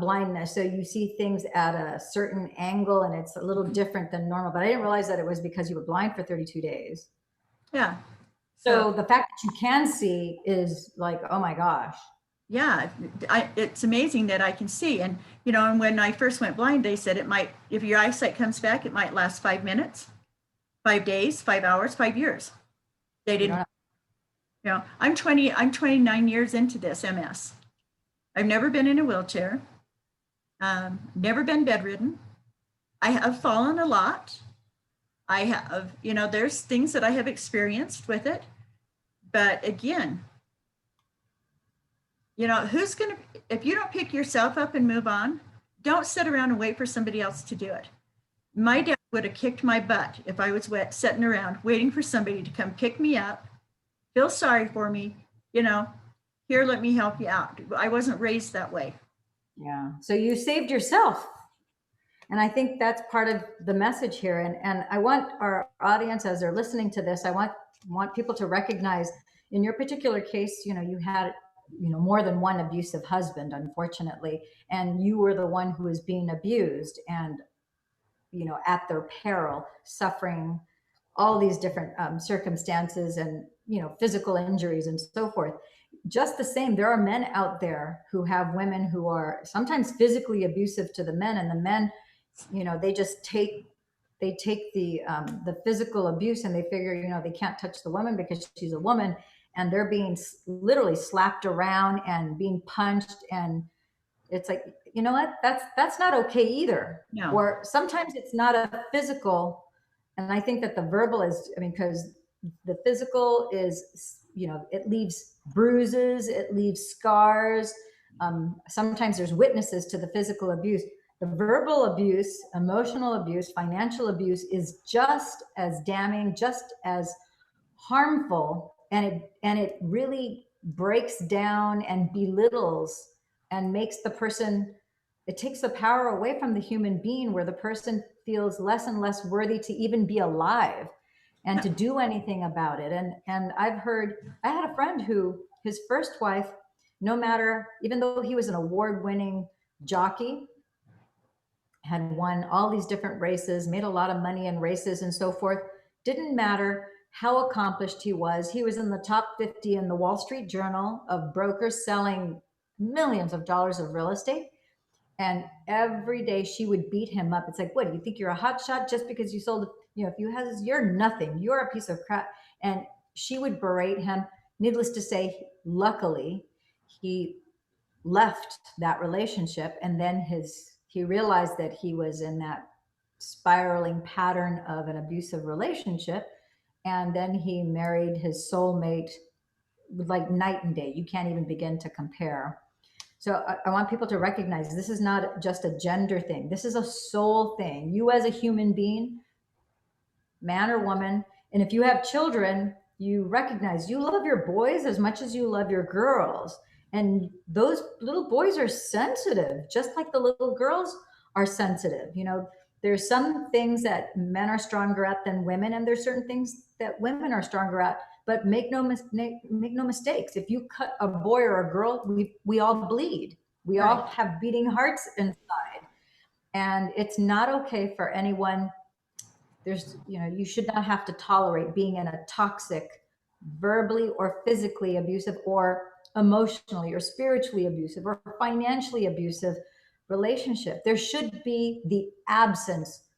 blindness. So you see things at a certain angle and it's a little different than normal. But I didn't realize that it was because you were blind for 32 days. Yeah. So the fact that you can see is like, oh my gosh. Yeah, it's amazing that I can see. And, you know, and when I first went blind, they said it might, if your eyesight comes back, it might last 5 minutes, 5 days, 5 hours, 5 years. They You didn't, don't you know, I'm 29 years into this MS. I've never been in a wheelchair, never been bedridden. I have fallen a lot. I have, you know, there's things that I have experienced with it. But again, you know, who's going to, if you don't pick yourself up and move on, don't sit around and wait for somebody else to do it. My dad would have kicked my butt if I was sitting around waiting for somebody to come pick me up, feel sorry for me, you know, here, let me help you out. I wasn't raised that way. Yeah. So you saved yourself. And I think that's part of the message here. And I want our audience, as they're listening to this, I want people to recognize in your particular case, you know, you had, you know, more than one abusive husband, unfortunately, and you were the one who was being abused and, you know, at their peril, suffering all these different circumstances and, you know, physical injuries and so forth. Just the same, there are men out there who have women who are sometimes physically abusive to the men, and the men, you know, they just take the physical abuse and they figure, you know, they can't touch the woman because she's a woman, and they're being literally slapped around and being punched, and it's like, you know what, that's not okay either. No. Or sometimes it's not a physical, and I think that the verbal is, I mean, because the physical is, you know, it leaves bruises, it leaves scars. Sometimes there's witnesses to the physical abuse. The verbal abuse, emotional abuse, financial abuse is just as damning, just as harmful, and it really breaks down and belittles and makes the person, it takes the power away from the human being, where the person feels less and less worthy to even be alive and to do anything about it. And I've heard, I had a friend who, his first wife, no matter, even though he was an award-winning jockey, had won all these different races, made a lot of money in races and so forth, didn't matter how accomplished he was. He was in the top 50 in the Wall Street Journal of brokers selling millions of dollars of real estate. And every day she would beat him up. It's like, what, do you think you're a hot shot just because you sold, you know, if you has, you're nothing, you're a piece of crap. And she would berate him. Needless to say, luckily, he left that relationship, and then he realized that he was in that spiraling pattern of an abusive relationship, and then he married his soulmate, like night and day. You can't even begin to compare. So I want people to recognize this is not just a gender thing. This is a soul thing. You as a human being, man or woman, and if you have children, you recognize you love your boys as much as you love your girls. And those little boys are sensitive, just like the little girls are sensitive. You know, there's some things that men are stronger at than women, and there's certain things that women are stronger at. But make no mistakes. If you cut a boy or a girl, we all bleed. We all Right. have beating hearts inside, and it's not okay for anyone. There's, you know, you should not have to tolerate being in a toxic, verbally or physically abusive or emotionally or spiritually abusive or financially abusive relationship. There should be the absence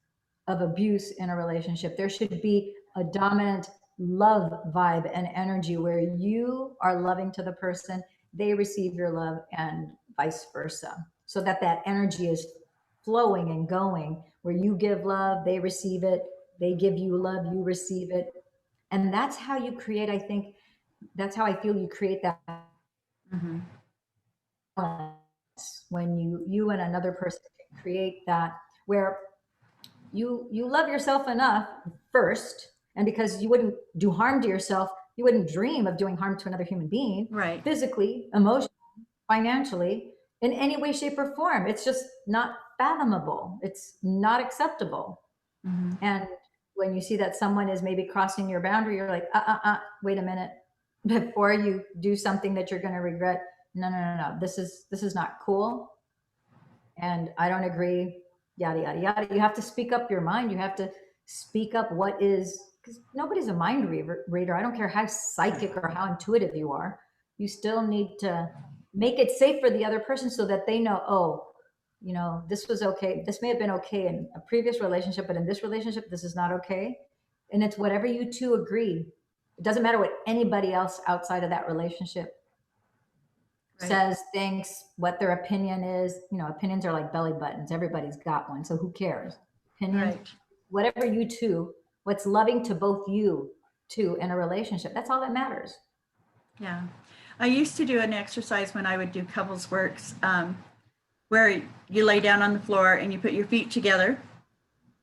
of abuse in a relationship. There should be a dominant love vibe and energy where you are loving to the person, they receive your love, and vice versa. So that that energy is flowing and going, where you give love, they receive it, they give you love, you receive it. And that's how you create, I think, that's how I feel you create that Mm-hmm. balance, when you and another person can create that, where you love yourself enough first, and because you wouldn't do harm to yourself, you wouldn't dream of doing harm to another human being, Right. physically, emotionally, financially, in any way, shape, or form. It's just not fathomable. It's not acceptable. Mm-hmm. And when you see that someone is maybe crossing your boundary, you're like, wait a minute, before you do something that you're going to regret. No, no, no, no. This is not cool, and I don't agree. Yada yada yada. You have to speak up your mind. You have to speak up what is, because nobody's a mind reader. I don't care how psychic or how intuitive you are. You still need to make it safe for the other person so that they know, oh, this was okay. This may have been okay in a previous relationship, but in this relationship, this is not okay. And it's whatever you two agree. It doesn't matter what anybody else outside of that relationship says, thinks, what their opinion is. Opinions are like belly buttons. Everybody's got one. So who cares? Opinions, whatever you two, what's loving to both you two in a relationship. That's all that matters. Yeah. I used to do an exercise when I would do couples works, where you lay down on the floor and you put your feet together.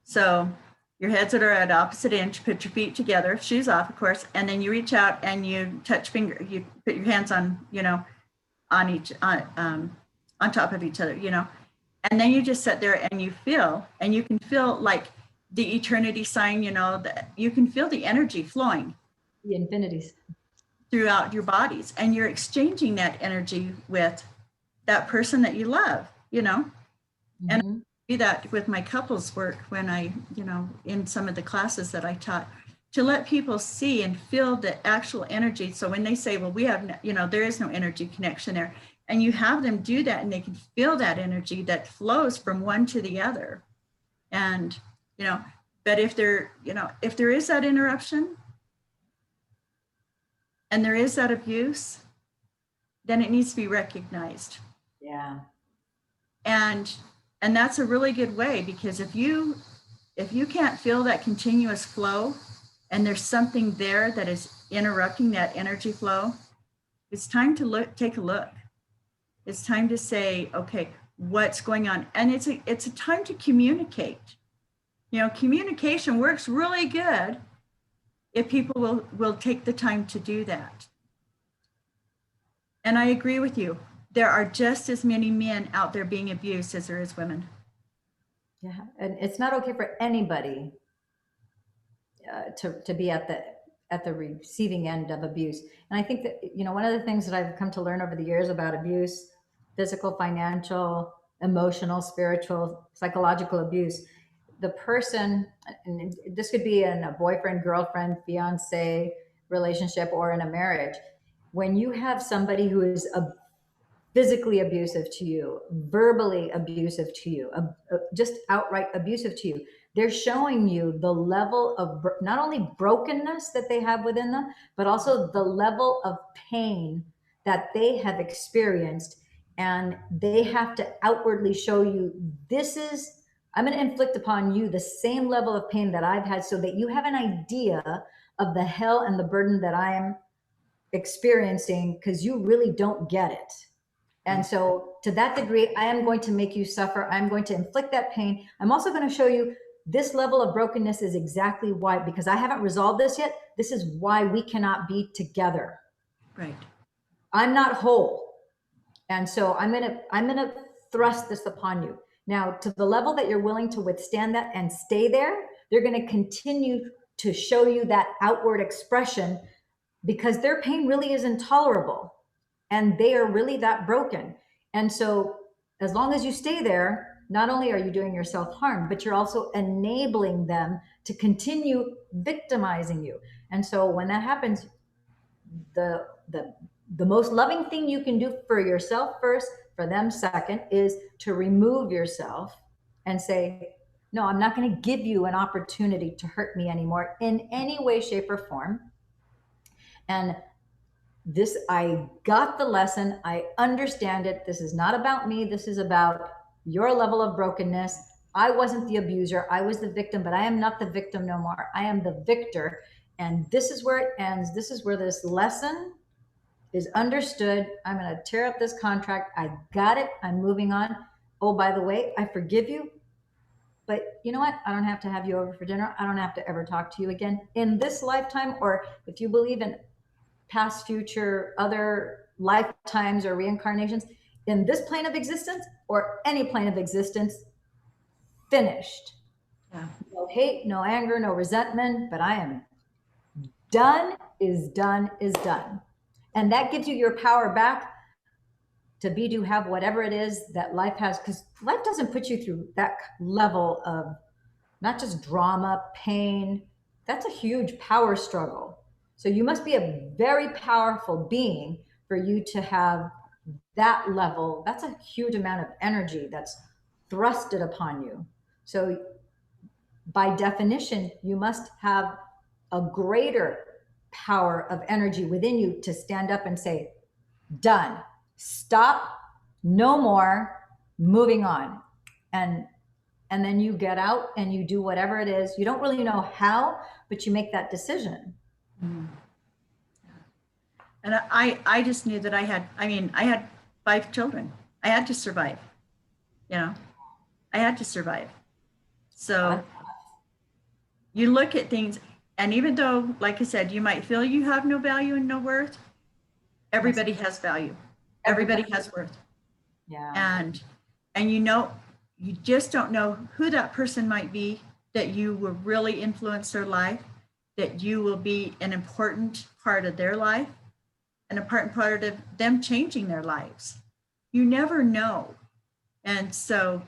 So your heads that are at opposite ends, you put your feet together, shoes off, of course, and then you reach out and you touch you put your hands on, on top of each other, and then you just sit there and you feel, and you can feel like the eternity sign, that you can feel the energy flowing. The infinities. Throughout your bodies, and you're exchanging that energy with that person that you love, and I do that with my couples work when I, in some of the classes that I taught, to let people see and feel the actual energy. So when they say, well, we have, there is no energy connection there, and you have them do that and they can feel that energy that flows from one to the other. And, but if there is that interruption, and there is that abuse, then it needs to be recognized. Yeah. And that's a really good way, because if you can't feel that continuous flow and there's something there that is interrupting that energy flow, it's time to take a look. It's time to say, okay, what's going on? And it's a time to communicate. Communication works really good if people will take the time to do that. And I agree with you. There are just as many men out there being abused as there is women. Yeah, and it's not okay for anybody to be at the receiving end of abuse. And I think that, one of the things that I've come to learn over the years about abuse, physical, financial, emotional, spiritual, psychological abuse, the person, and this could be in a boyfriend, girlfriend, fiance relationship, or in a marriage, when you have somebody who is physically abusive to you, verbally abusive to you, just outright abusive to you, they're showing you the level of not only brokenness that they have within them, but also the level of pain that they have experienced. And they have to outwardly show you, I'm going to inflict upon you the same level of pain that I've had, so that you have an idea of the hell and the burden that I am experiencing, because you really don't get it. And so to that degree, I am going to make you suffer. I'm going to inflict that pain. I'm also going to show you this level of brokenness is exactly why, because I haven't resolved this yet. This is why we cannot be together. Right. I'm not whole. And so I'm going to thrust this upon you. Now, to the level that you're willing to withstand that and stay there, they're going to continue to show you that outward expression, because their pain really is intolerable and they are really that broken. And so as long as you stay there, not only are you doing yourself harm, but you're also enabling them to continue victimizing you. And so when that happens, the most loving thing you can do for yourself first, for them second, is to remove yourself and say, no, I'm not going to give you an opportunity to hurt me anymore in any way, shape, or form. And I got the lesson. I understand it. This is not about me. This is about your level of brokenness. I wasn't the abuser. I was the victim, but I am not the victim no more. I am the victor. And this is where it ends. This is where this lesson is understood. I'm going to tear up this contract. I got it. I'm moving on. Oh, by the way, I forgive you. But you know what? I don't have to have you over for dinner. I don't have to ever talk to you again in this lifetime. Or if you believe in past, future, other lifetimes or reincarnations, in this plane of existence or any plane of existence, finished. Yeah. No hate, no anger, no resentment, but I am done is done is done. And that gives you your power back to be, to have whatever it is that life has, because life doesn't put you through that level of not just drama, pain. That's a huge power struggle. So you must be a very powerful being for you to have that level, that's a huge amount of energy that's thrusted upon you. So by definition, you must have a greater power of energy within you to stand up and say, done, stop, no more, moving on. And then you get out and you do whatever it is. You don't really know how, but you make that decision. Mm. And I just knew that I had 5 children. I had to survive, you know, I had to survive. So you look at things, and even though, like I said, you might feel you have no value and no worth, everybody has value. Everybody has worth. Yeah. And you just don't know who that person might be, that you will really influence their life, that you will be an important part of their life, an important part of them changing their lives. You never know. And so,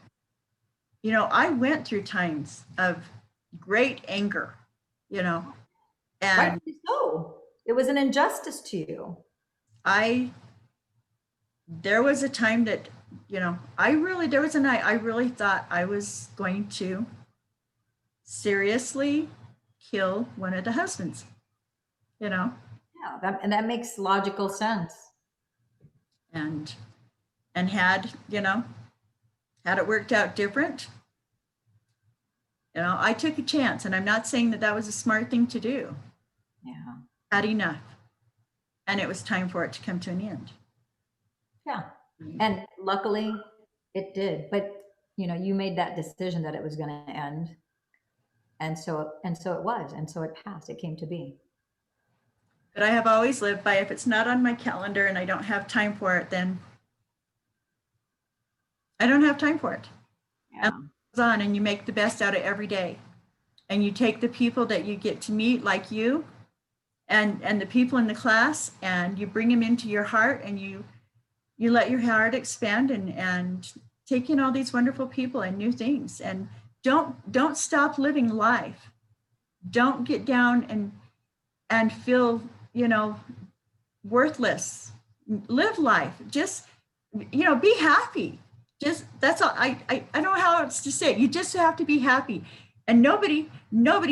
I went through times of great anger, and Rightfully so. It was an injustice to you. There was a time that, there was a night I really thought I was going to seriously kill one of the husbands, Yeah, and that makes logical sense. and had it worked out different, I took a chance, and I'm not saying that was a smart thing to do. Yeah. Had enough, and it was time for it to come to an end. Yeah. And luckily it did, but you made that decision that it was going to end. And so it was, and so it passed, it came to be. But I have always lived by, if it's not on my calendar and I don't have time for it, then I don't have time for it. Yeah. And it goes on, and you make the best out of every day. And you take the people that you get to meet, like you, and the people in the class, and you bring them into your heart, and you let your heart expand, and take in all these wonderful people and new things. And don't stop living life. Don't get down and feel, worthless. Live life. Just, be happy. Just, that's all. I don't know how else to say it. You just have to be happy. And nobody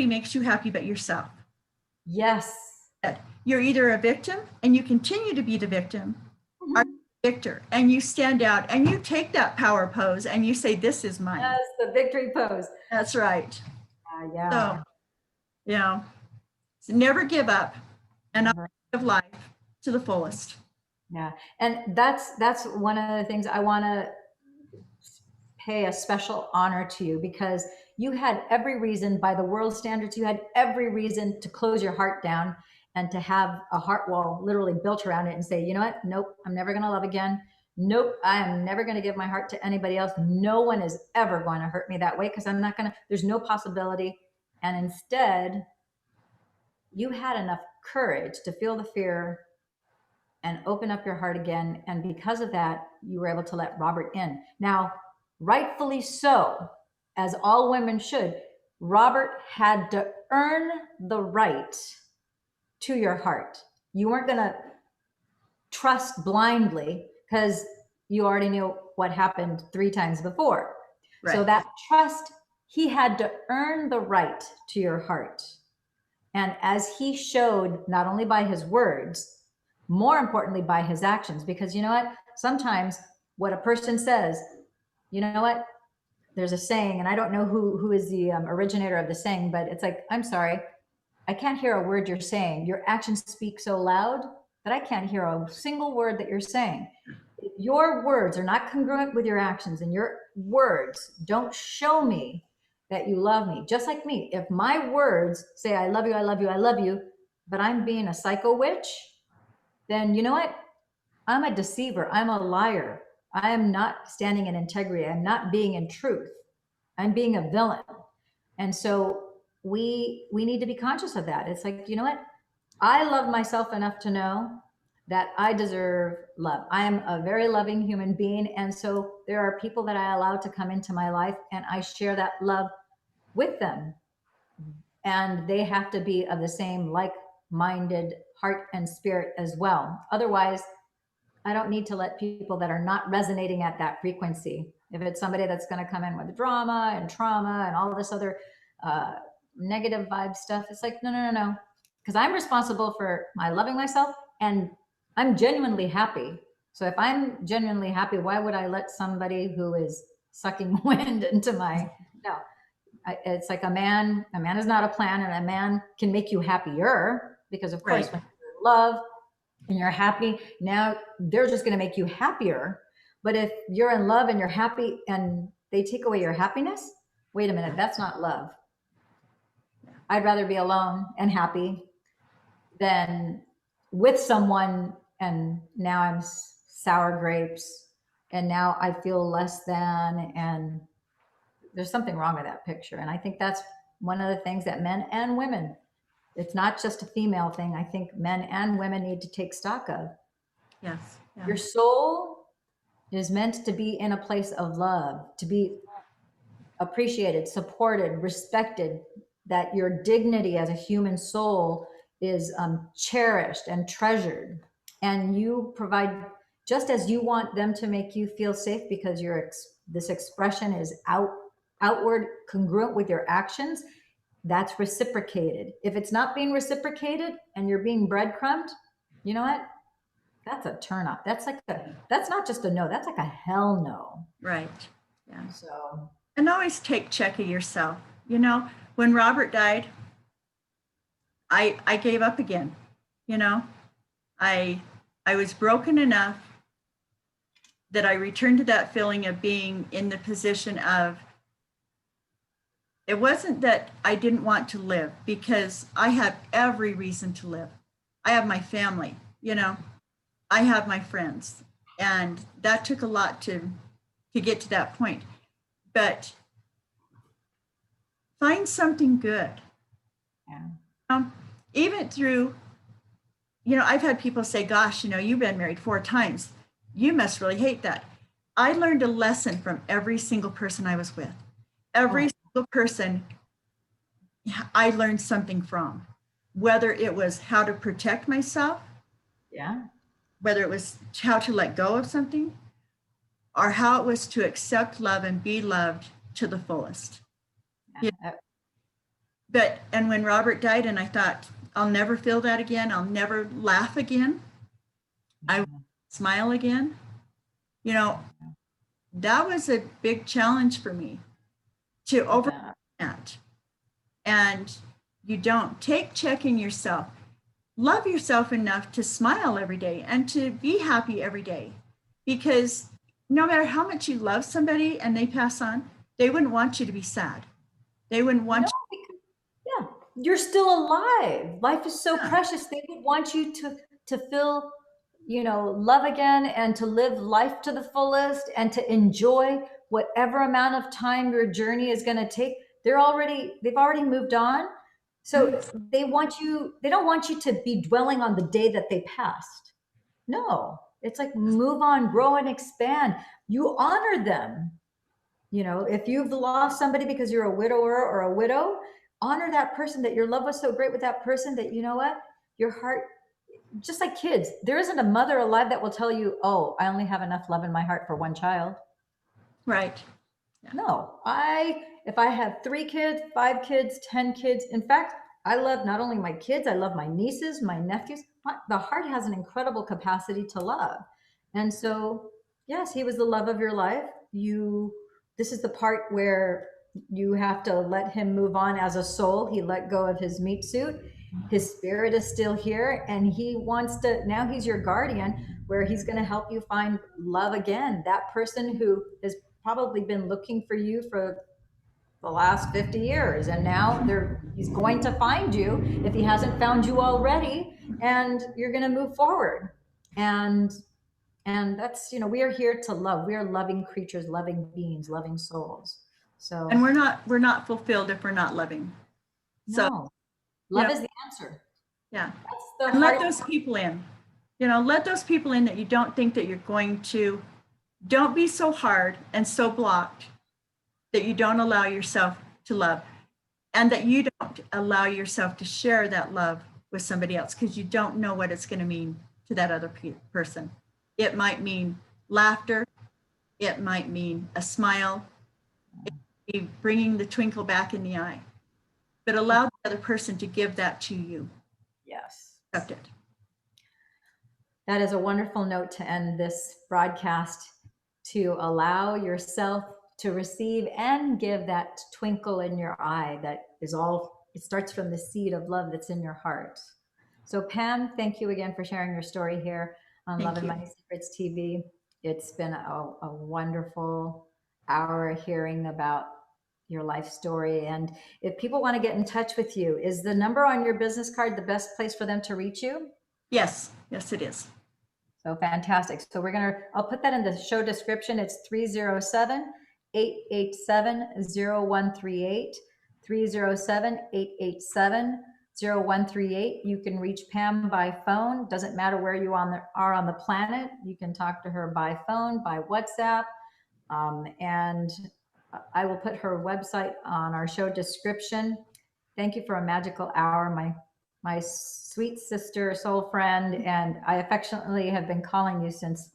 makes you happy but yourself. Yes. You're either a victim and you continue to be the victim, or victor, and you stand out and you take that power pose and you say, this is mine. Yes, the victory pose. That's right. Yeah. So never give up, and live life to the fullest. Yeah. And that's one of the things I want to pay a special honor to you, because you had every reason, by the world standards, you had every reason to close your heart down and to have a heart wall literally built around it and say, you know what? Nope, I'm never going to love again. Nope, I am never going to give my heart to anybody else. No one is ever going to hurt me that way, because I'm not going to, there's no possibility. And instead, you had enough courage to feel the fear and open up your heart again. And because of that, you were able to let Robert in. Now, rightfully so, as all women should, Robert had to earn the right to your heart. You weren't going to trust blindly, because you already knew what happened 3 times before. Right. So that trust, he had to earn the right to your heart. And as he showed, not only by his words, more importantly by his actions, because you know what? Sometimes what a person says, you know what? There's a saying, and I don't know who is the originator of the saying, but it's like, I'm sorry, I can't hear a word you're saying. Your actions speak so loud that I can't hear a single word that you're saying. If your words are not congruent with your actions, and your words don't show me that you love me, just like me, if my words say, I love you, I love you, I love you, but I'm being a psycho witch, then you know what? I'm a deceiver. I'm a liar. I am not standing in integrity. I'm not being in truth. I'm being a villain. And so we need to be conscious of that. It's like, you know what? I love myself enough to know that I deserve love. I am a very loving human being. And so there are people that I allow to come into my life, and I share that love with them. And they have to be of the same like-minded heart and spirit as well. Otherwise, I don't need to let people that are not resonating at that frequency. If it's somebody that's going to come in with drama and trauma and all this other negative vibe stuff, it's like, no, no, no, no. Because I'm responsible for my loving myself and I'm genuinely happy. So if I'm genuinely happy, why would I let somebody who is sucking wind into my, no. It's like a man is not a plan, and a man can make you happier because of course, Right. when you're in love and you're happy, now they're just going to make you happier. But if you're in love and you're happy and they take away your happiness, wait a minute, that's not love. I'd rather be alone and happy than with someone and now I'm sour grapes and now I feel less than, and there's something wrong with that picture. And I think that's one of the things that men and women, it's not just a female thing. I think men and women need to take stock of. Yes. Yeah. Your soul is meant to be in a place of love, to be appreciated, supported, respected, that your dignity as a human soul is cherished and treasured. And you provide, just as you want them to make you feel safe because this expression is outward, congruent with your actions, that's reciprocated. If it's not being reciprocated and you're being breadcrumbed, you know what? That's a turn off. That's not just a no, that's like a hell no. Right. Yeah. So, and always take check of yourself. You know, when Robert died, I gave up again. You know, I was broken enough that I returned to that feeling of being in the position of, it wasn't that I didn't want to live, because I had every reason to live. I have my family, you know, I have my friends, and that took a lot to get to that point. But find something good. yeah. Even through, you know, I've had people say, gosh, you know, you've been married 4 times. You must really hate that. I learned a lesson from every single person I was with. Every single person I learned something from, whether it was how to protect myself, Yeah. whether it was how to let go of something, or how it was to accept love and be loved to the fullest. Yeah. But, and when Robert died and I thought, I'll never feel that again, I'll never laugh again, I won't smile again, you know, that was a big challenge for me to overcome that. And you don't take checking yourself, love yourself enough to smile every day and to be happy every day, because no matter how much you love somebody and they pass on, they wouldn't want you to be sad. They wouldn't want you. Yeah, you're still alive. Life is so precious. They would want you to feel, you know, love again and to live life to the fullest and to enjoy whatever amount of time your journey is going to take. They've already moved on. So they don't want you to be dwelling on the day that they passed. No, it's like move on, grow and expand. You honor them. You know, if you've lost somebody because you're a widower or a widow, honor that person, that your love was so great with that person that, you know what, your heart, just like kids, there isn't a mother alive that will tell you, oh, I only have enough love in my heart for one child. Right. Yeah. No, if I have 3 kids, 5 kids, 10 kids, in fact, I love not only my kids, I love my nieces, my nephews. The heart has an incredible capacity to love. And so, yes, he was the love of your life. This is the part where you have to let him move on as a soul. He let go of his meat suit. His spirit is still here, and now he's your guardian, where he's going to help you find love again. That person who has probably been looking for you for the last 50 years, and now he's going to find you if he hasn't found you already, and you're going to move forward. And that's, you know, we are here to love. We are loving creatures, loving beings, loving souls. So, and we're not fulfilled if we're not loving. So no, love is the answer. Yeah. That's the and let heart. those people in. You know, let those people in that you don't think that you're going to. Don't be so hard and so blocked that you don't allow yourself to love, and that you don't allow yourself to share that love with somebody else, because you don't know what it's going to mean to that other person. It might mean laughter. It might mean a smile. It might be bringing the twinkle back in the eye. But allow the other person to give that to you. Yes. Accept it. That is a wonderful note to end this broadcast, to allow yourself to receive and give that twinkle in your eye that is all, it starts from the seed of love that's in your heart. So Pam, thank you again for sharing your story here on Thank Love and you. Money Secrets TV. It's been a wonderful hour hearing about your life story. And if people want to get in touch with you, is the number on your business card the best place for them to reach you? Yes, yes, it is. So fantastic. So I'll put that in the show description. It's 307-887-0138, 307-887-0138. You can reach Pam by phone. Doesn't matter where you are on the planet. You can talk to her by phone, by WhatsApp. And I will put her website on our show description. Thank you for a magical hour, my sweet sister, soul friend, and I affectionately have been calling you since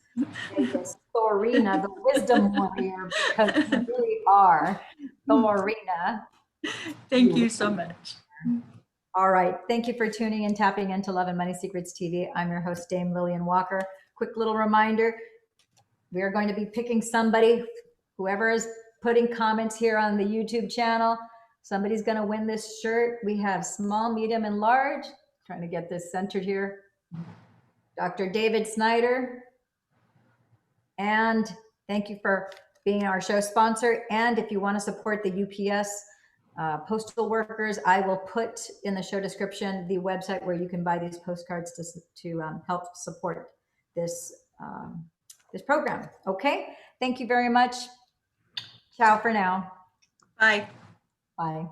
Vegas, Thorina, the wisdom warrior, because you really are Thorina. Thank you so much. All right. Thank you for tuning in, tapping into Love and Money Secrets TV. I'm your host, Dame Lillian Walker. Quick little reminder, we are going to be picking somebody, whoever is putting comments here on the YouTube channel. Somebody's going to win this shirt. We have small, medium, and large. Trying to get this centered here. Dr. David Snyder. And thank you for being our show sponsor. And if you want to support the UPS postal workers, I will put in the show description the website where you can buy these postcards to help support this this program. Okay. Thank you very much. Ciao for now. Bye. Bye.